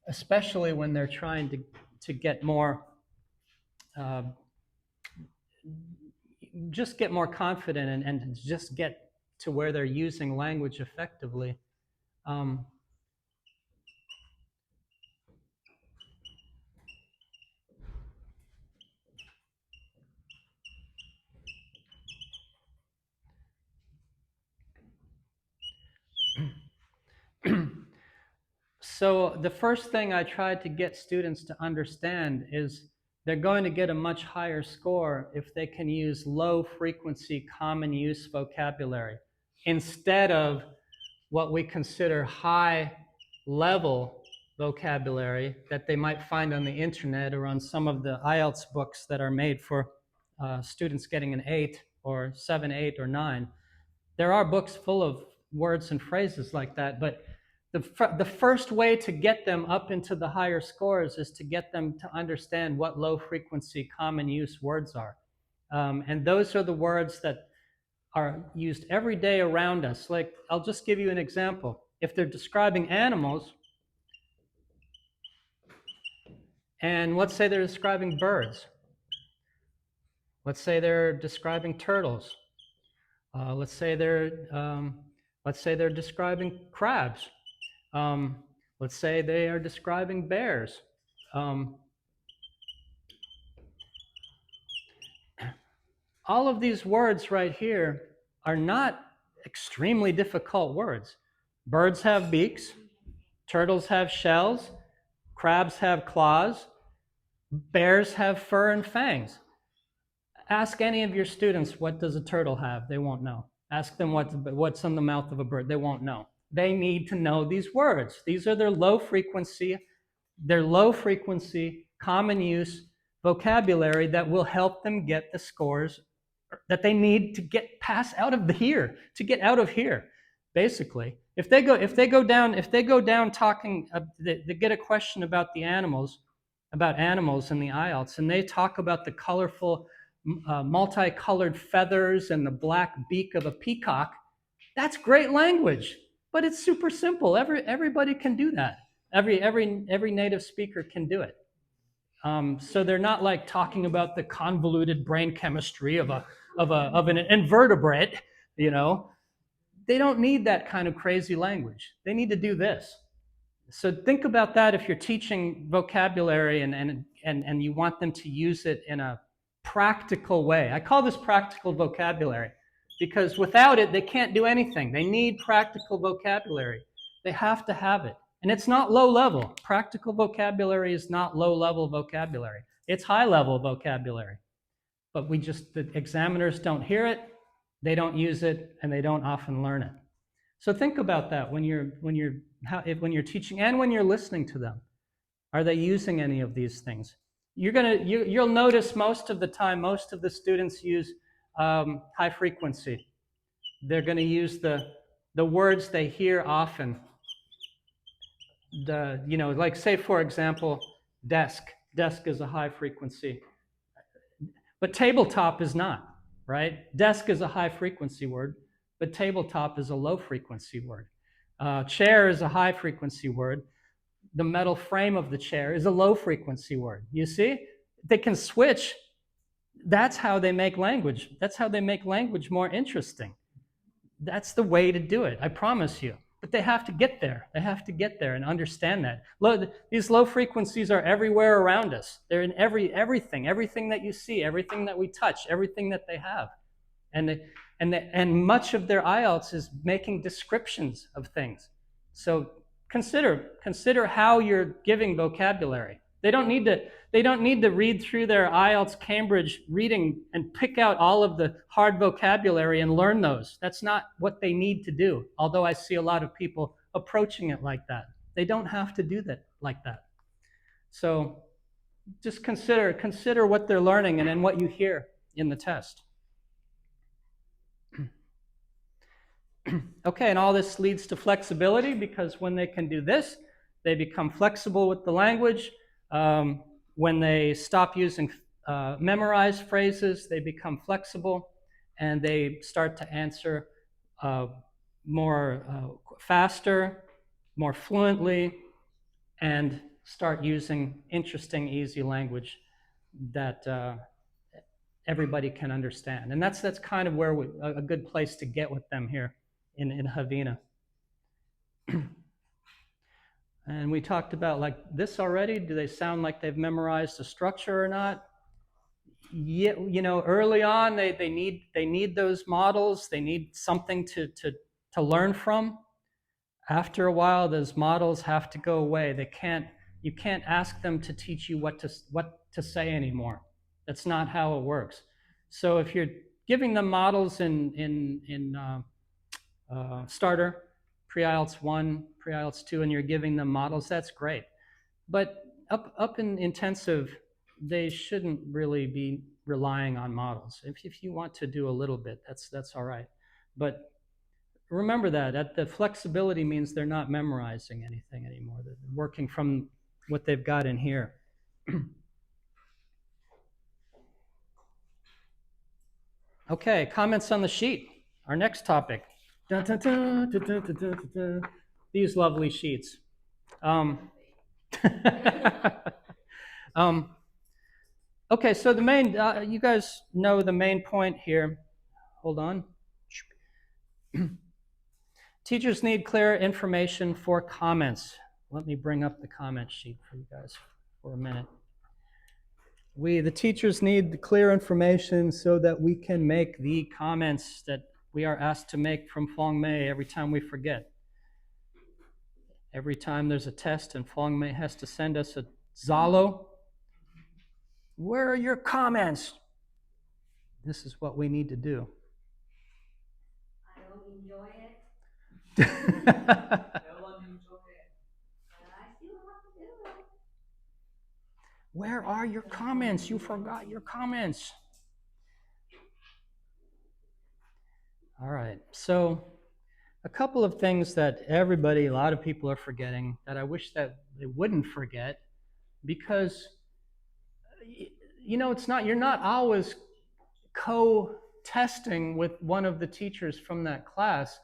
especially when they're trying to get more, just get more confident and just get to where they're using language effectively. Um, So the first thing I tried to get students to understand is they're going to get a much higher score if they can use low frequency common use vocabulary instead of what we consider high level vocabulary that they might find on the internet or on some of the IELTS books that are made for students getting an 8 or 7, 8, or 9. There are books full of words and phrases like that, but the first way to get them up into the higher scores is to get them to understand what low frequency common use words are. And those are the words that are used every day around us. Like, I'll just give you an example. If they're describing animals, and let's say they're describing birds, let's say they're describing turtles, let's say they're describing crabs, let's say they are describing bears. All of these words right here are not extremely difficult words. Birds have beaks, turtles have shells, crabs have claws, bears have fur and fangs. Ask any of your students, what does a turtle have? They won't know. Ask them what's in the mouth of a bird. They won't know. They need to know these words. These are their low frequency common use vocabulary that will help them get the scores that they need to get out of here, basically. If they go down talking, they get a question about animals in the IELTS, and they talk about the colorful, multicolored feathers and the black beak of a peacock. That's great language, but it's super simple. Everybody can do that. Every native speaker can do it. So they're not like talking about the convoluted brain chemistry of an invertebrate, you know. They don't need that kind of crazy language. They need to do this. So think about that if you're teaching vocabulary and you want them to use it in a practical way. I call this practical vocabulary because without it, they can't do anything. They need practical vocabulary. They have to have it. And it's not low level. Practical vocabulary is not low level vocabulary. It's high level vocabulary. But the examiners don't hear it, they don't use it, and they don't often learn it. So think about that when you're teaching and when you're listening to them. Are they using any of these things? You'll notice most of the time, most of the students use high frequency. They're going to use the words they hear often. Like say for example, desk. Desk is a high frequency, but tabletop is not, right? Desk is a high frequency word, but tabletop is a low frequency word. Chair is a high frequency word. The metal frame of the chair is a low frequency word. You see, they can switch. That's how they make language. That's how they make language more interesting. That's the way to do it, I promise you. But they have to get there. They have to get there and understand that. These low frequencies are everywhere around us. They're in everything that you see, everything that we touch, everything that they have. And much of their IELTS is making descriptions of things. So consider how you're giving vocabulary. They don't need to read through their IELTS Cambridge reading and pick out all of the hard vocabulary and learn those. That's not what they need to do, although I see a lot of people approaching it like that. They don't have to do that like that. So just consider what they're learning and then what you hear in the test. Okay, and all this leads to flexibility because when they can do this, they become flexible with the language. When they stop using memorized phrases, they become flexible and they start to answer more faster, more fluently, and start using interesting, easy language that everybody can understand. And that's kind of where a good place to get with them here in Havana. And we talked about like this already. Do they sound like they've memorized the structure or not? Yeah, early on they need those models. They need something to learn from. After a while, those models have to go away. You can't ask them to teach you what to say anymore. That's not how it works. So if you're giving them models in starter, pre-IELTS 1, pre-IELTS 2, and you're giving them models, that's great. But up in intensive, they shouldn't really be relying on models. If you want to do a little bit, that's all right. But remember that the flexibility means they're not memorizing anything anymore. They're working from what they've got in here. Okay, comments on the sheet. Our next topic. Dun, dun, dun, dun, dun, dun, dun, dun. These lovely sheets. Okay, so the main, you guys know the main point here. Hold on. Teachers need clear information for comments. Let me bring up the comment sheet for you guys for a minute. The teachers need the clear information so that we can make the comments that we are asked to make from Phong Mei every time we forget. Every time there's a test and Phong Mei has to send us a Zalo, where are your comments? This is what we need to do. I don't enjoy it. No one enjoy it. But I still have to do it. Where are your comments? You forgot your comments. All right, so a couple of things that a lot of people are forgetting that I wish that they wouldn't forget, because you're not always co-testing with one of the teachers from that class.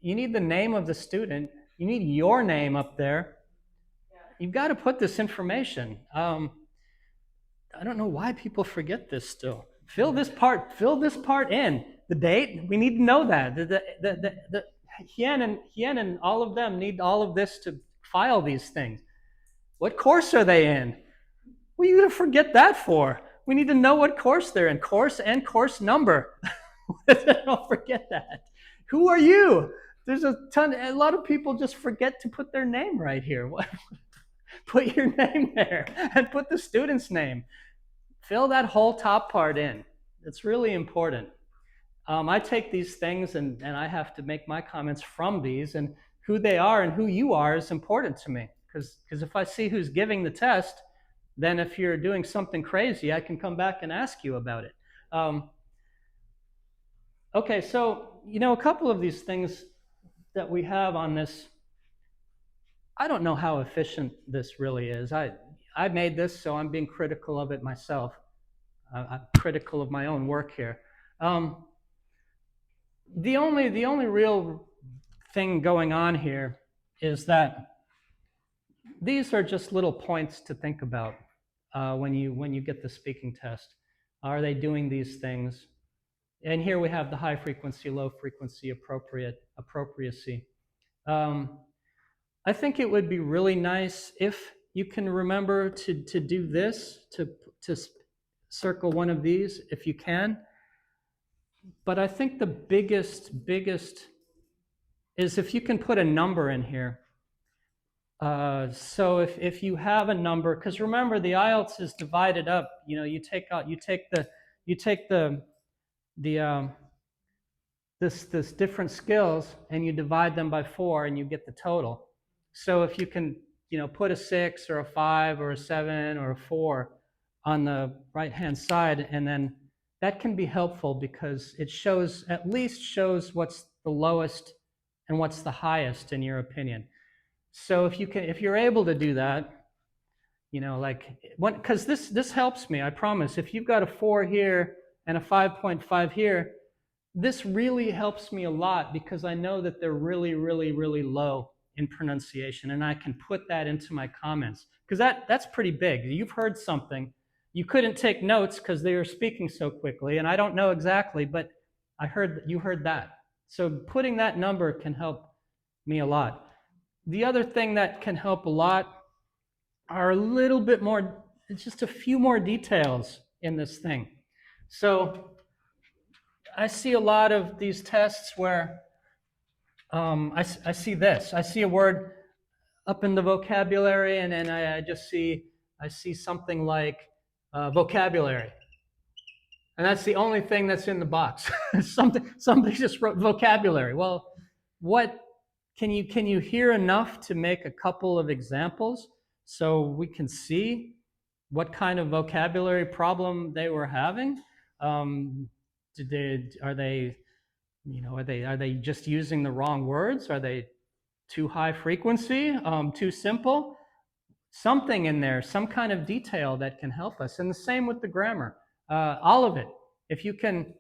You need the name of the student. You need your name up there. You've got to put this information. I don't know why people forget this still. Fill this part in. The date, we need to know that. The Hien and all of them need all of this to file these things. What course are they in? What are you going to forget that for? We need to know what course they're in, course and course number. Don't forget that. Who are you? There's a lot of people just forget to put their name right here. Put your name there and put the student's name. Fill that whole top part in. It's really important. I take these things and I have to make my comments from these, and who they are and who you are is important to me, because if I see who's giving the test, then if you're doing something crazy, I can come back and ask you about it. Okay, so a couple of these things that we have on this, I don't know how efficient this really is. I made this, so I'm being critical of it myself. I'm critical of my own work here. The only real thing going on here is that these are just little points to think about when you get the speaking test. Are they doing these things? And here we have the high frequency, low frequency, appropriacy. I think it would be really nice if you can remember to do this, to circle one of these if you can. But I think the biggest is if you can put a number in here. So if you have a number, because remember the IELTS is divided up. You take this different skills and you divide them by 4 and you get the total. So if you can put a 6 or a 5 or a 7 or a 4 on the right hand side, and then that can be helpful because it at least shows what's the lowest and what's the highest in your opinion. So if you're able to do that, because this helps me, I promise. If you've got a 4 here and a 5.5 here, this really helps me a lot because I know that they're really, really, really low in pronunciation, and I can put that into my comments because that's pretty big. You've heard something. You couldn't take notes because they were speaking so quickly, and I don't know exactly, but I heard that you heard that. So putting that number can help me a lot. The other thing that can help a lot are a little bit more, just a few more details in this thing. So I see a lot of these tests where I see this. I see a word up in the vocabulary, and then I just see I see something like vocabulary, and that's the only thing that's in the box. Somebody just wrote vocabulary. Well, what can you hear enough to make a couple of examples so we can see what kind of vocabulary problem they were having? Did they are they are they just using the wrong words? Are they too high frequency? Too simple? Something in there, some kind of detail that can help us. And the same with the grammar, all of it. If you can,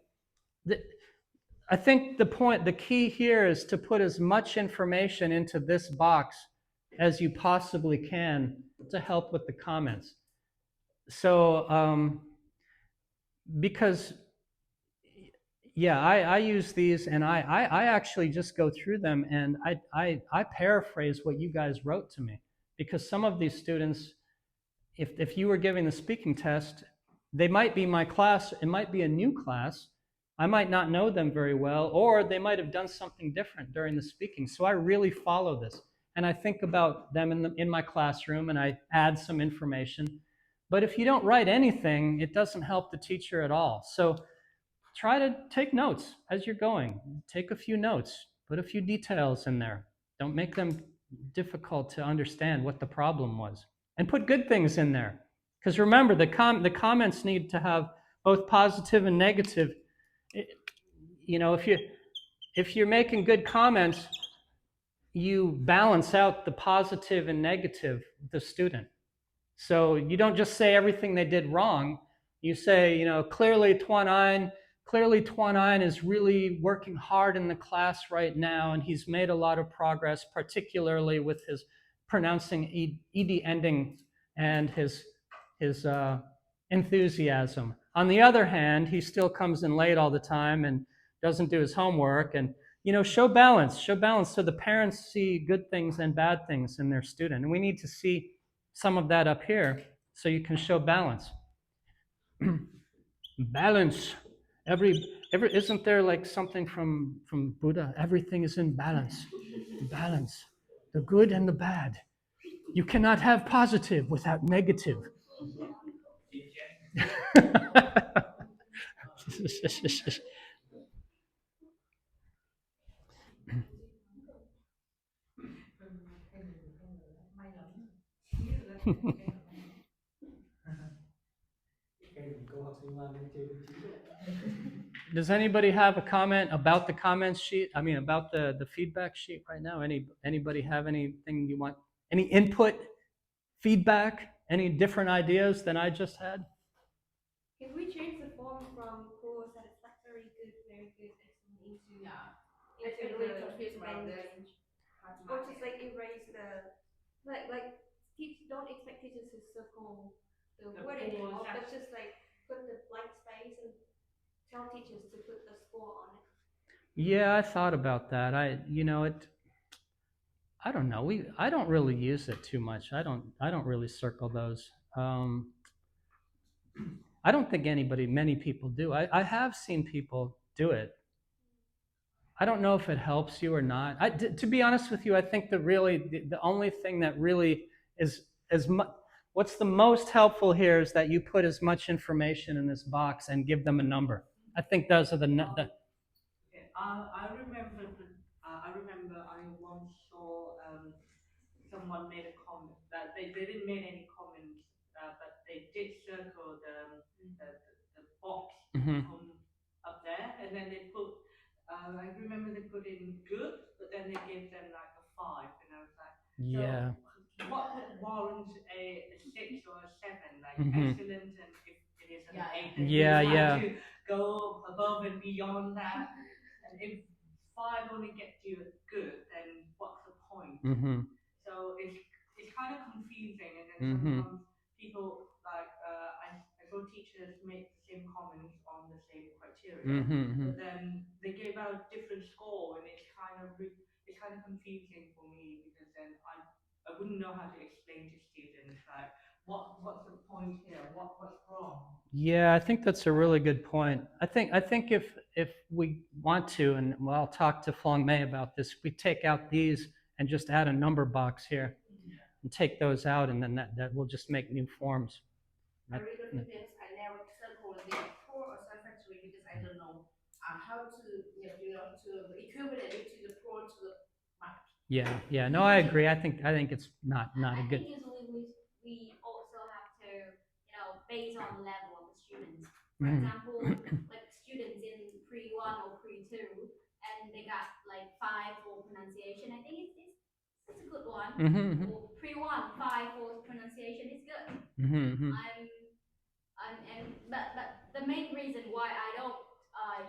I think the key here is to put as much information into this box as you possibly can to help with the comments. So, because, yeah, I use these, and I actually just go through them, and I paraphrase what you guys wrote to me, because some of these students, if you were giving the speaking test, they might be my class, it might be a new class, I might not know them very well, or they might have done something different during the speaking. So I really follow this, and I think about them in my classroom, and I add some information. But if you don't write anything, it doesn't help the teacher at all. So try to take notes as you're going. Take a few notes, put a few details in there. Don't make them difficult to understand what the problem was. And put good things in there. Because remember, the comments need to have both positive and negative. You know, if you're making good comments, you balance out the positive and negative of the student. So you don't just say everything they did wrong. You say, you know, clearly Tuan is really working hard in the class right now, and he's made a lot of progress, particularly with his pronouncing ed ending and his enthusiasm. On the other hand, he still comes in late all the time and doesn't do his homework. And show balance, so the parents see good things and bad things in their student. And we need to see some of that up here so you can show balance. Balance. Every isn't there like something from Buddha? Everything is in balance. Balance. The good and the bad. You cannot have positive without negative. Does anybody have a comment about the comments sheet? I mean, about the feedback sheet right now? Anybody have anything you want? Any input, feedback, any different ideas than I just had? Can we change the form from poor, satisfactory, good, very good, excellent into I feel really confused about this. range? Or just like erase the don't expect teachers to circle the word anymore, but just like put the blank space and tell teachers to put the score on it. Yeah, I thought about that. I don't know. I don't really use it too much. I don't really circle those. I don't think many people do. I have seen people do it. I don't know if it helps you or not. To be honest with you, I think the only thing that really is what's the most helpful here is that you put as much information in this box and give them a number. I think those are the Okay, I remember I once saw someone made a comment that they didn't make any comments, but they did circle the box Mhm. from up there, and then they put. I remember they put in good, but then they gave them like a 5, and I was like, Yeah. so what would warrant a 6 or a 7? Like Mhm. excellent, and if it is an 8, then Yeah, you yeah. have to go above and beyond that. And if 5 only gets you good, then what's the point? Mhm. So it's kind of confusing, and then Mhm. sometimes people like I saw teachers make the same comments on the same criteria, Mhm. but then they gave out different score, and it's kind of confusing for me because then I wouldn't know how to explain to students like what's the point here? What's wrong? Yeah, I think that's a really good point. I think if we want to, and well, I'll talk to Fong Mei about this, we take out these and just add a number box here and take those out, and then that will just make new forms. I read the details. I never circle the poor or satisfactory because I don't know how to to equivalent it to the poor to the mark. Yeah. No, I agree. I think it's not a I good. think usually we also have to, based on the level of the students. For example, like students in pre-1 or pre-2, and they got like 5 for pronunciation. I think it's a good one. Or pre-1, 5 for pronunciation is good. But the main reason why I don't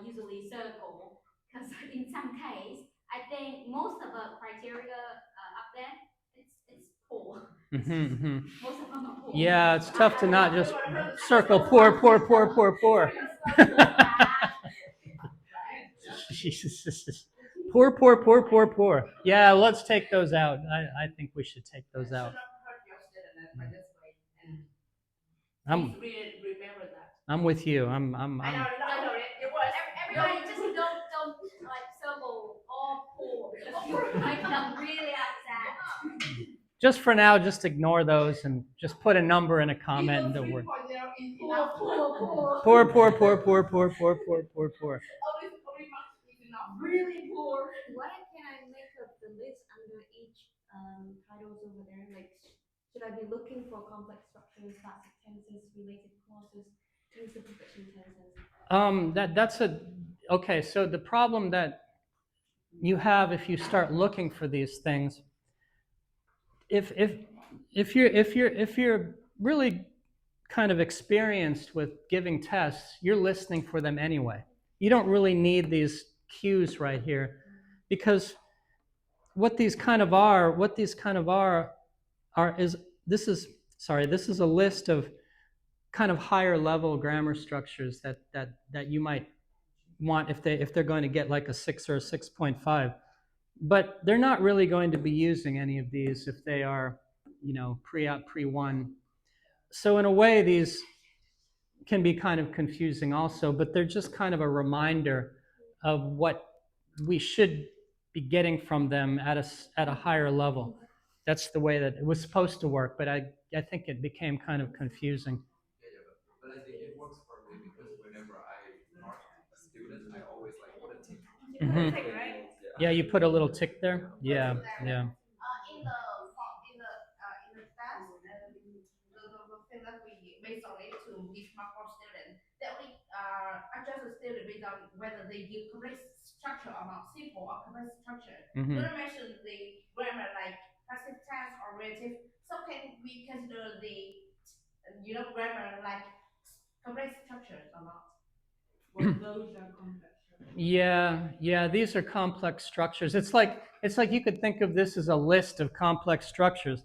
usually circle, because in some case I think most of the criteria up there it's poor. Most of them are poor. Yeah, it's tough to not just circle poor. Jesus. Poor. Yeah, let's take those out. I think we should take those out. Please remember that. I'm with you. I know it was. Everybody just don't like circle all poor because you make them really upset. Just for now, just ignore those and just put a number and a comment and don't worry. Poor. Only marks is enough. Really poor. Why can I make up the list under each titles over there? Like, should I be looking for complex structures, passive tenses, related clauses, use the perfection tenses? That's okay. So the problem that you have if you start looking for these things, if you're really kind of experienced with giving tests, you're listening for them anyway. You don't really need these cues right here, because what these kind of are is this is a list of kind of higher level grammar structures that you might want if they're going to get like a 6 or a 6.5. But they're not really going to be using any of these if they are, pre-1. So in a way, these can be kind of confusing also, but they're just kind of a reminder of what we should be getting from them at a higher level. That's the way that it was supposed to work, but I think it became kind of confusing. But I think it works for me because whenever I mark a student, I always like put a tick. Right? Yeah, you put a little tick there. Yeah. In the task, the thing that we based on it to give mark for student, they only adjust the student based on whether they give complex structure or not, simple or complex structure. Mm-hmm. Don't mention the grammar like passive tense or relative. So can we consider the grammar like complex structures or not? Well, those are complex. Yeah, these are complex structures. It's like you could think of this as a list of complex structures.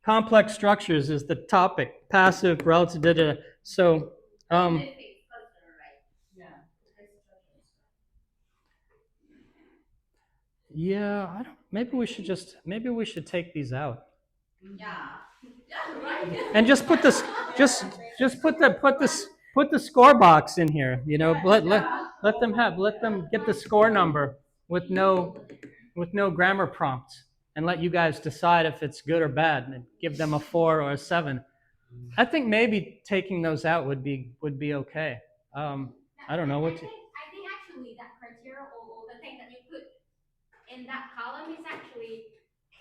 Complex structures is the topic, passive, relative, So, yeah, I don't. Maybe we should take these out. Yeah, right. And just put this, just put the score box in here. Let them get the score number with no grammar prompts, and let you guys decide if it's good or bad, and give them a 4 or a 7. I think maybe taking those out would be okay. I don't know what. I think actually that criteria or the thing that you put in that column is actually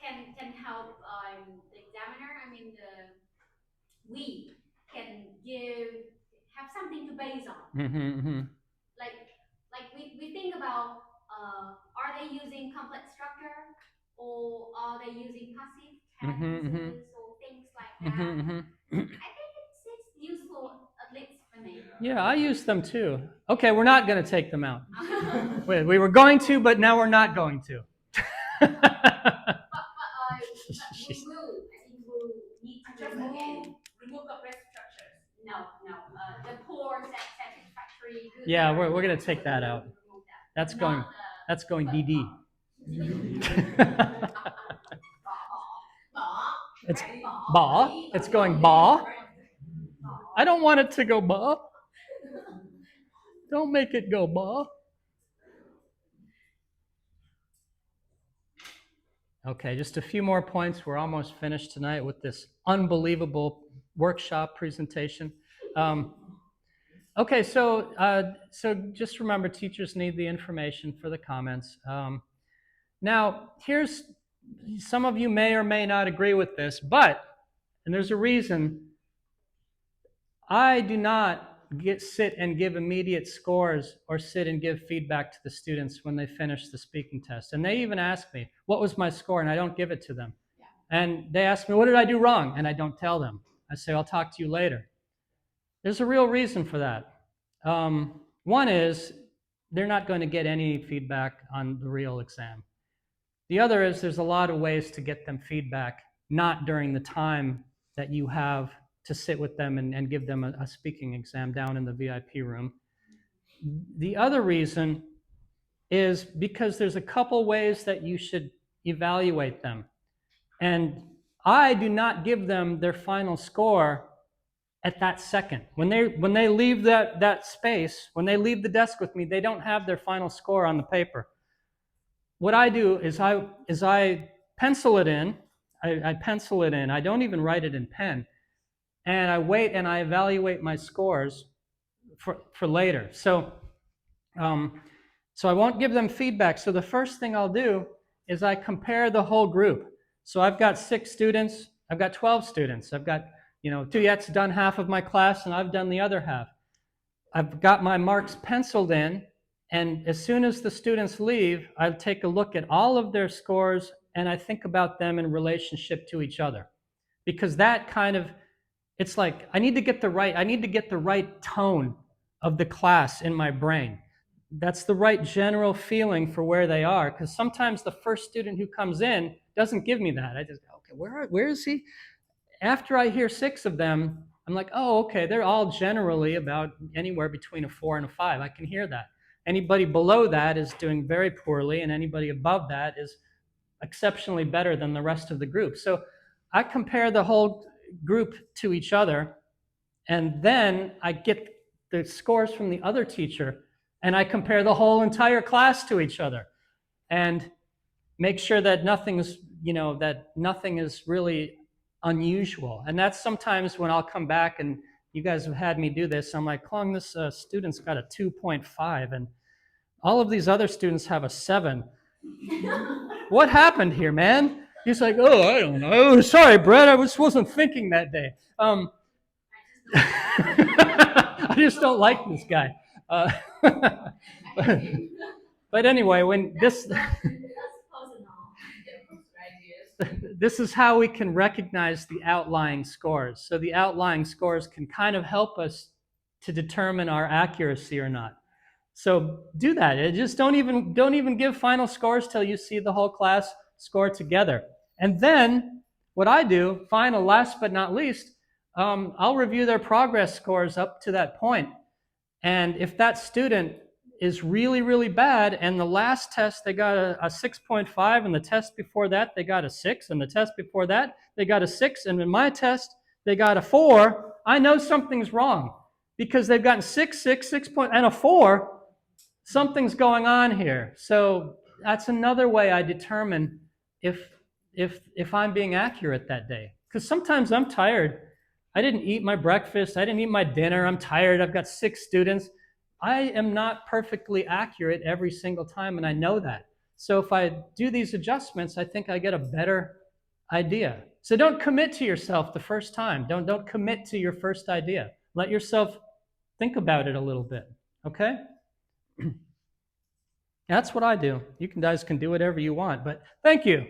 can help the examiner. I mean, we can have something to base on. Like we think about are they using complex structure or are they using passive tenses or things like that. I think it's useful, at least for me. Yeah, I use them too. Okay, we're not going to take them out. We were going to, but now we're not going to. But we will. I think we'll need to Remove complex structures. No. The poor satisfactory. Good. Yeah, we're going to take that out. That's going DD. It's Ba. It's going ba. I don't want it to go ba. Don't make it go ba. Okay, just a few more points. We're almost finished tonight with this unbelievable workshop presentation. Okay, so just remember, teachers need the information for the comments. Now, here's, some of you may or may not agree with this, but, and there's a reason, I do not sit and give immediate scores or sit and give feedback to the students when they finish the speaking test. And they even ask me, what was my score? And I don't give it to them. And they ask me, what did I do wrong? And I don't tell them. I say, I'll talk to you later. There's a real reason for that. One is, they're not going to get any feedback on the real exam. The other is, there's a lot of ways to get them feedback, not during the time that you have to sit with them and give them a speaking exam down in the VIP room. The other reason is because there's a couple ways that you should evaluate them. And I do not give them their final score at that second. When they leave that space, when they leave the desk with me, they don't have their final score on the paper. What I do is I pencil it in. I pencil it in. I don't even write it in pen. And I wait and I evaluate my scores for later. So I won't give them feedback. So the first thing I'll do is I compare the whole group. So I've got 6 students. I've got 12 students. I've got, Tuyet's done half of my class and I've done the other half. I've got my marks penciled in, and as soon as the students leave, I take a look at all of their scores and I think about them in relationship to each other. Because that kind of, it's like, I need to get the right tone of the class in my brain. That's the right general feeling for where they are, because sometimes the first student who comes in doesn't give me that. I just go, okay, where is he? After I hear 6 of them, I'm like, oh, okay, they're all generally about anywhere between a 4 and a 5. I can hear that. Anybody below that is doing very poorly, and anybody above that is exceptionally better than the rest of the group. So I compare the whole group to each other, and then I get the scores from the other teacher, and I compare the whole entire class to each other, and make sure that nothing is really unusual. And that's sometimes when I'll come back, and you guys have had me do this, I'm like, Klong, this student's got a 2.5, and all of these other students have a 7. What happened here, man? He's like, oh, I don't know. Oh, sorry, Brett, I wasn't thinking that day. I just don't like this guy. But anyway, when this this is how we can recognize the outlying scores. So the outlying scores can kind of help us to determine our accuracy or not. So do that. Just don't even give final scores till you see the whole class score together. And then what I do, final, last but not least, I'll review their progress scores up to that point. And if that student is really, really bad, and the last test they got a 6.5, and the test before that they got a 6, and the test before that they got a 6, and in my test they got a 4, I know something's wrong, because they've gotten 6, and a 4. Something's going on here. So that's another way I determine if I'm being accurate that day. Because sometimes I'm tired. I didn't eat my breakfast. I didn't eat my dinner. I'm tired. I've got 6 students. I am not perfectly accurate every single time, and I know that. So if I do these adjustments, I think I get a better idea. So don't commit to yourself the first time. Don't commit to your first idea. Let yourself think about it a little bit, okay? That's what I do. You guys can do whatever you want, but thank you.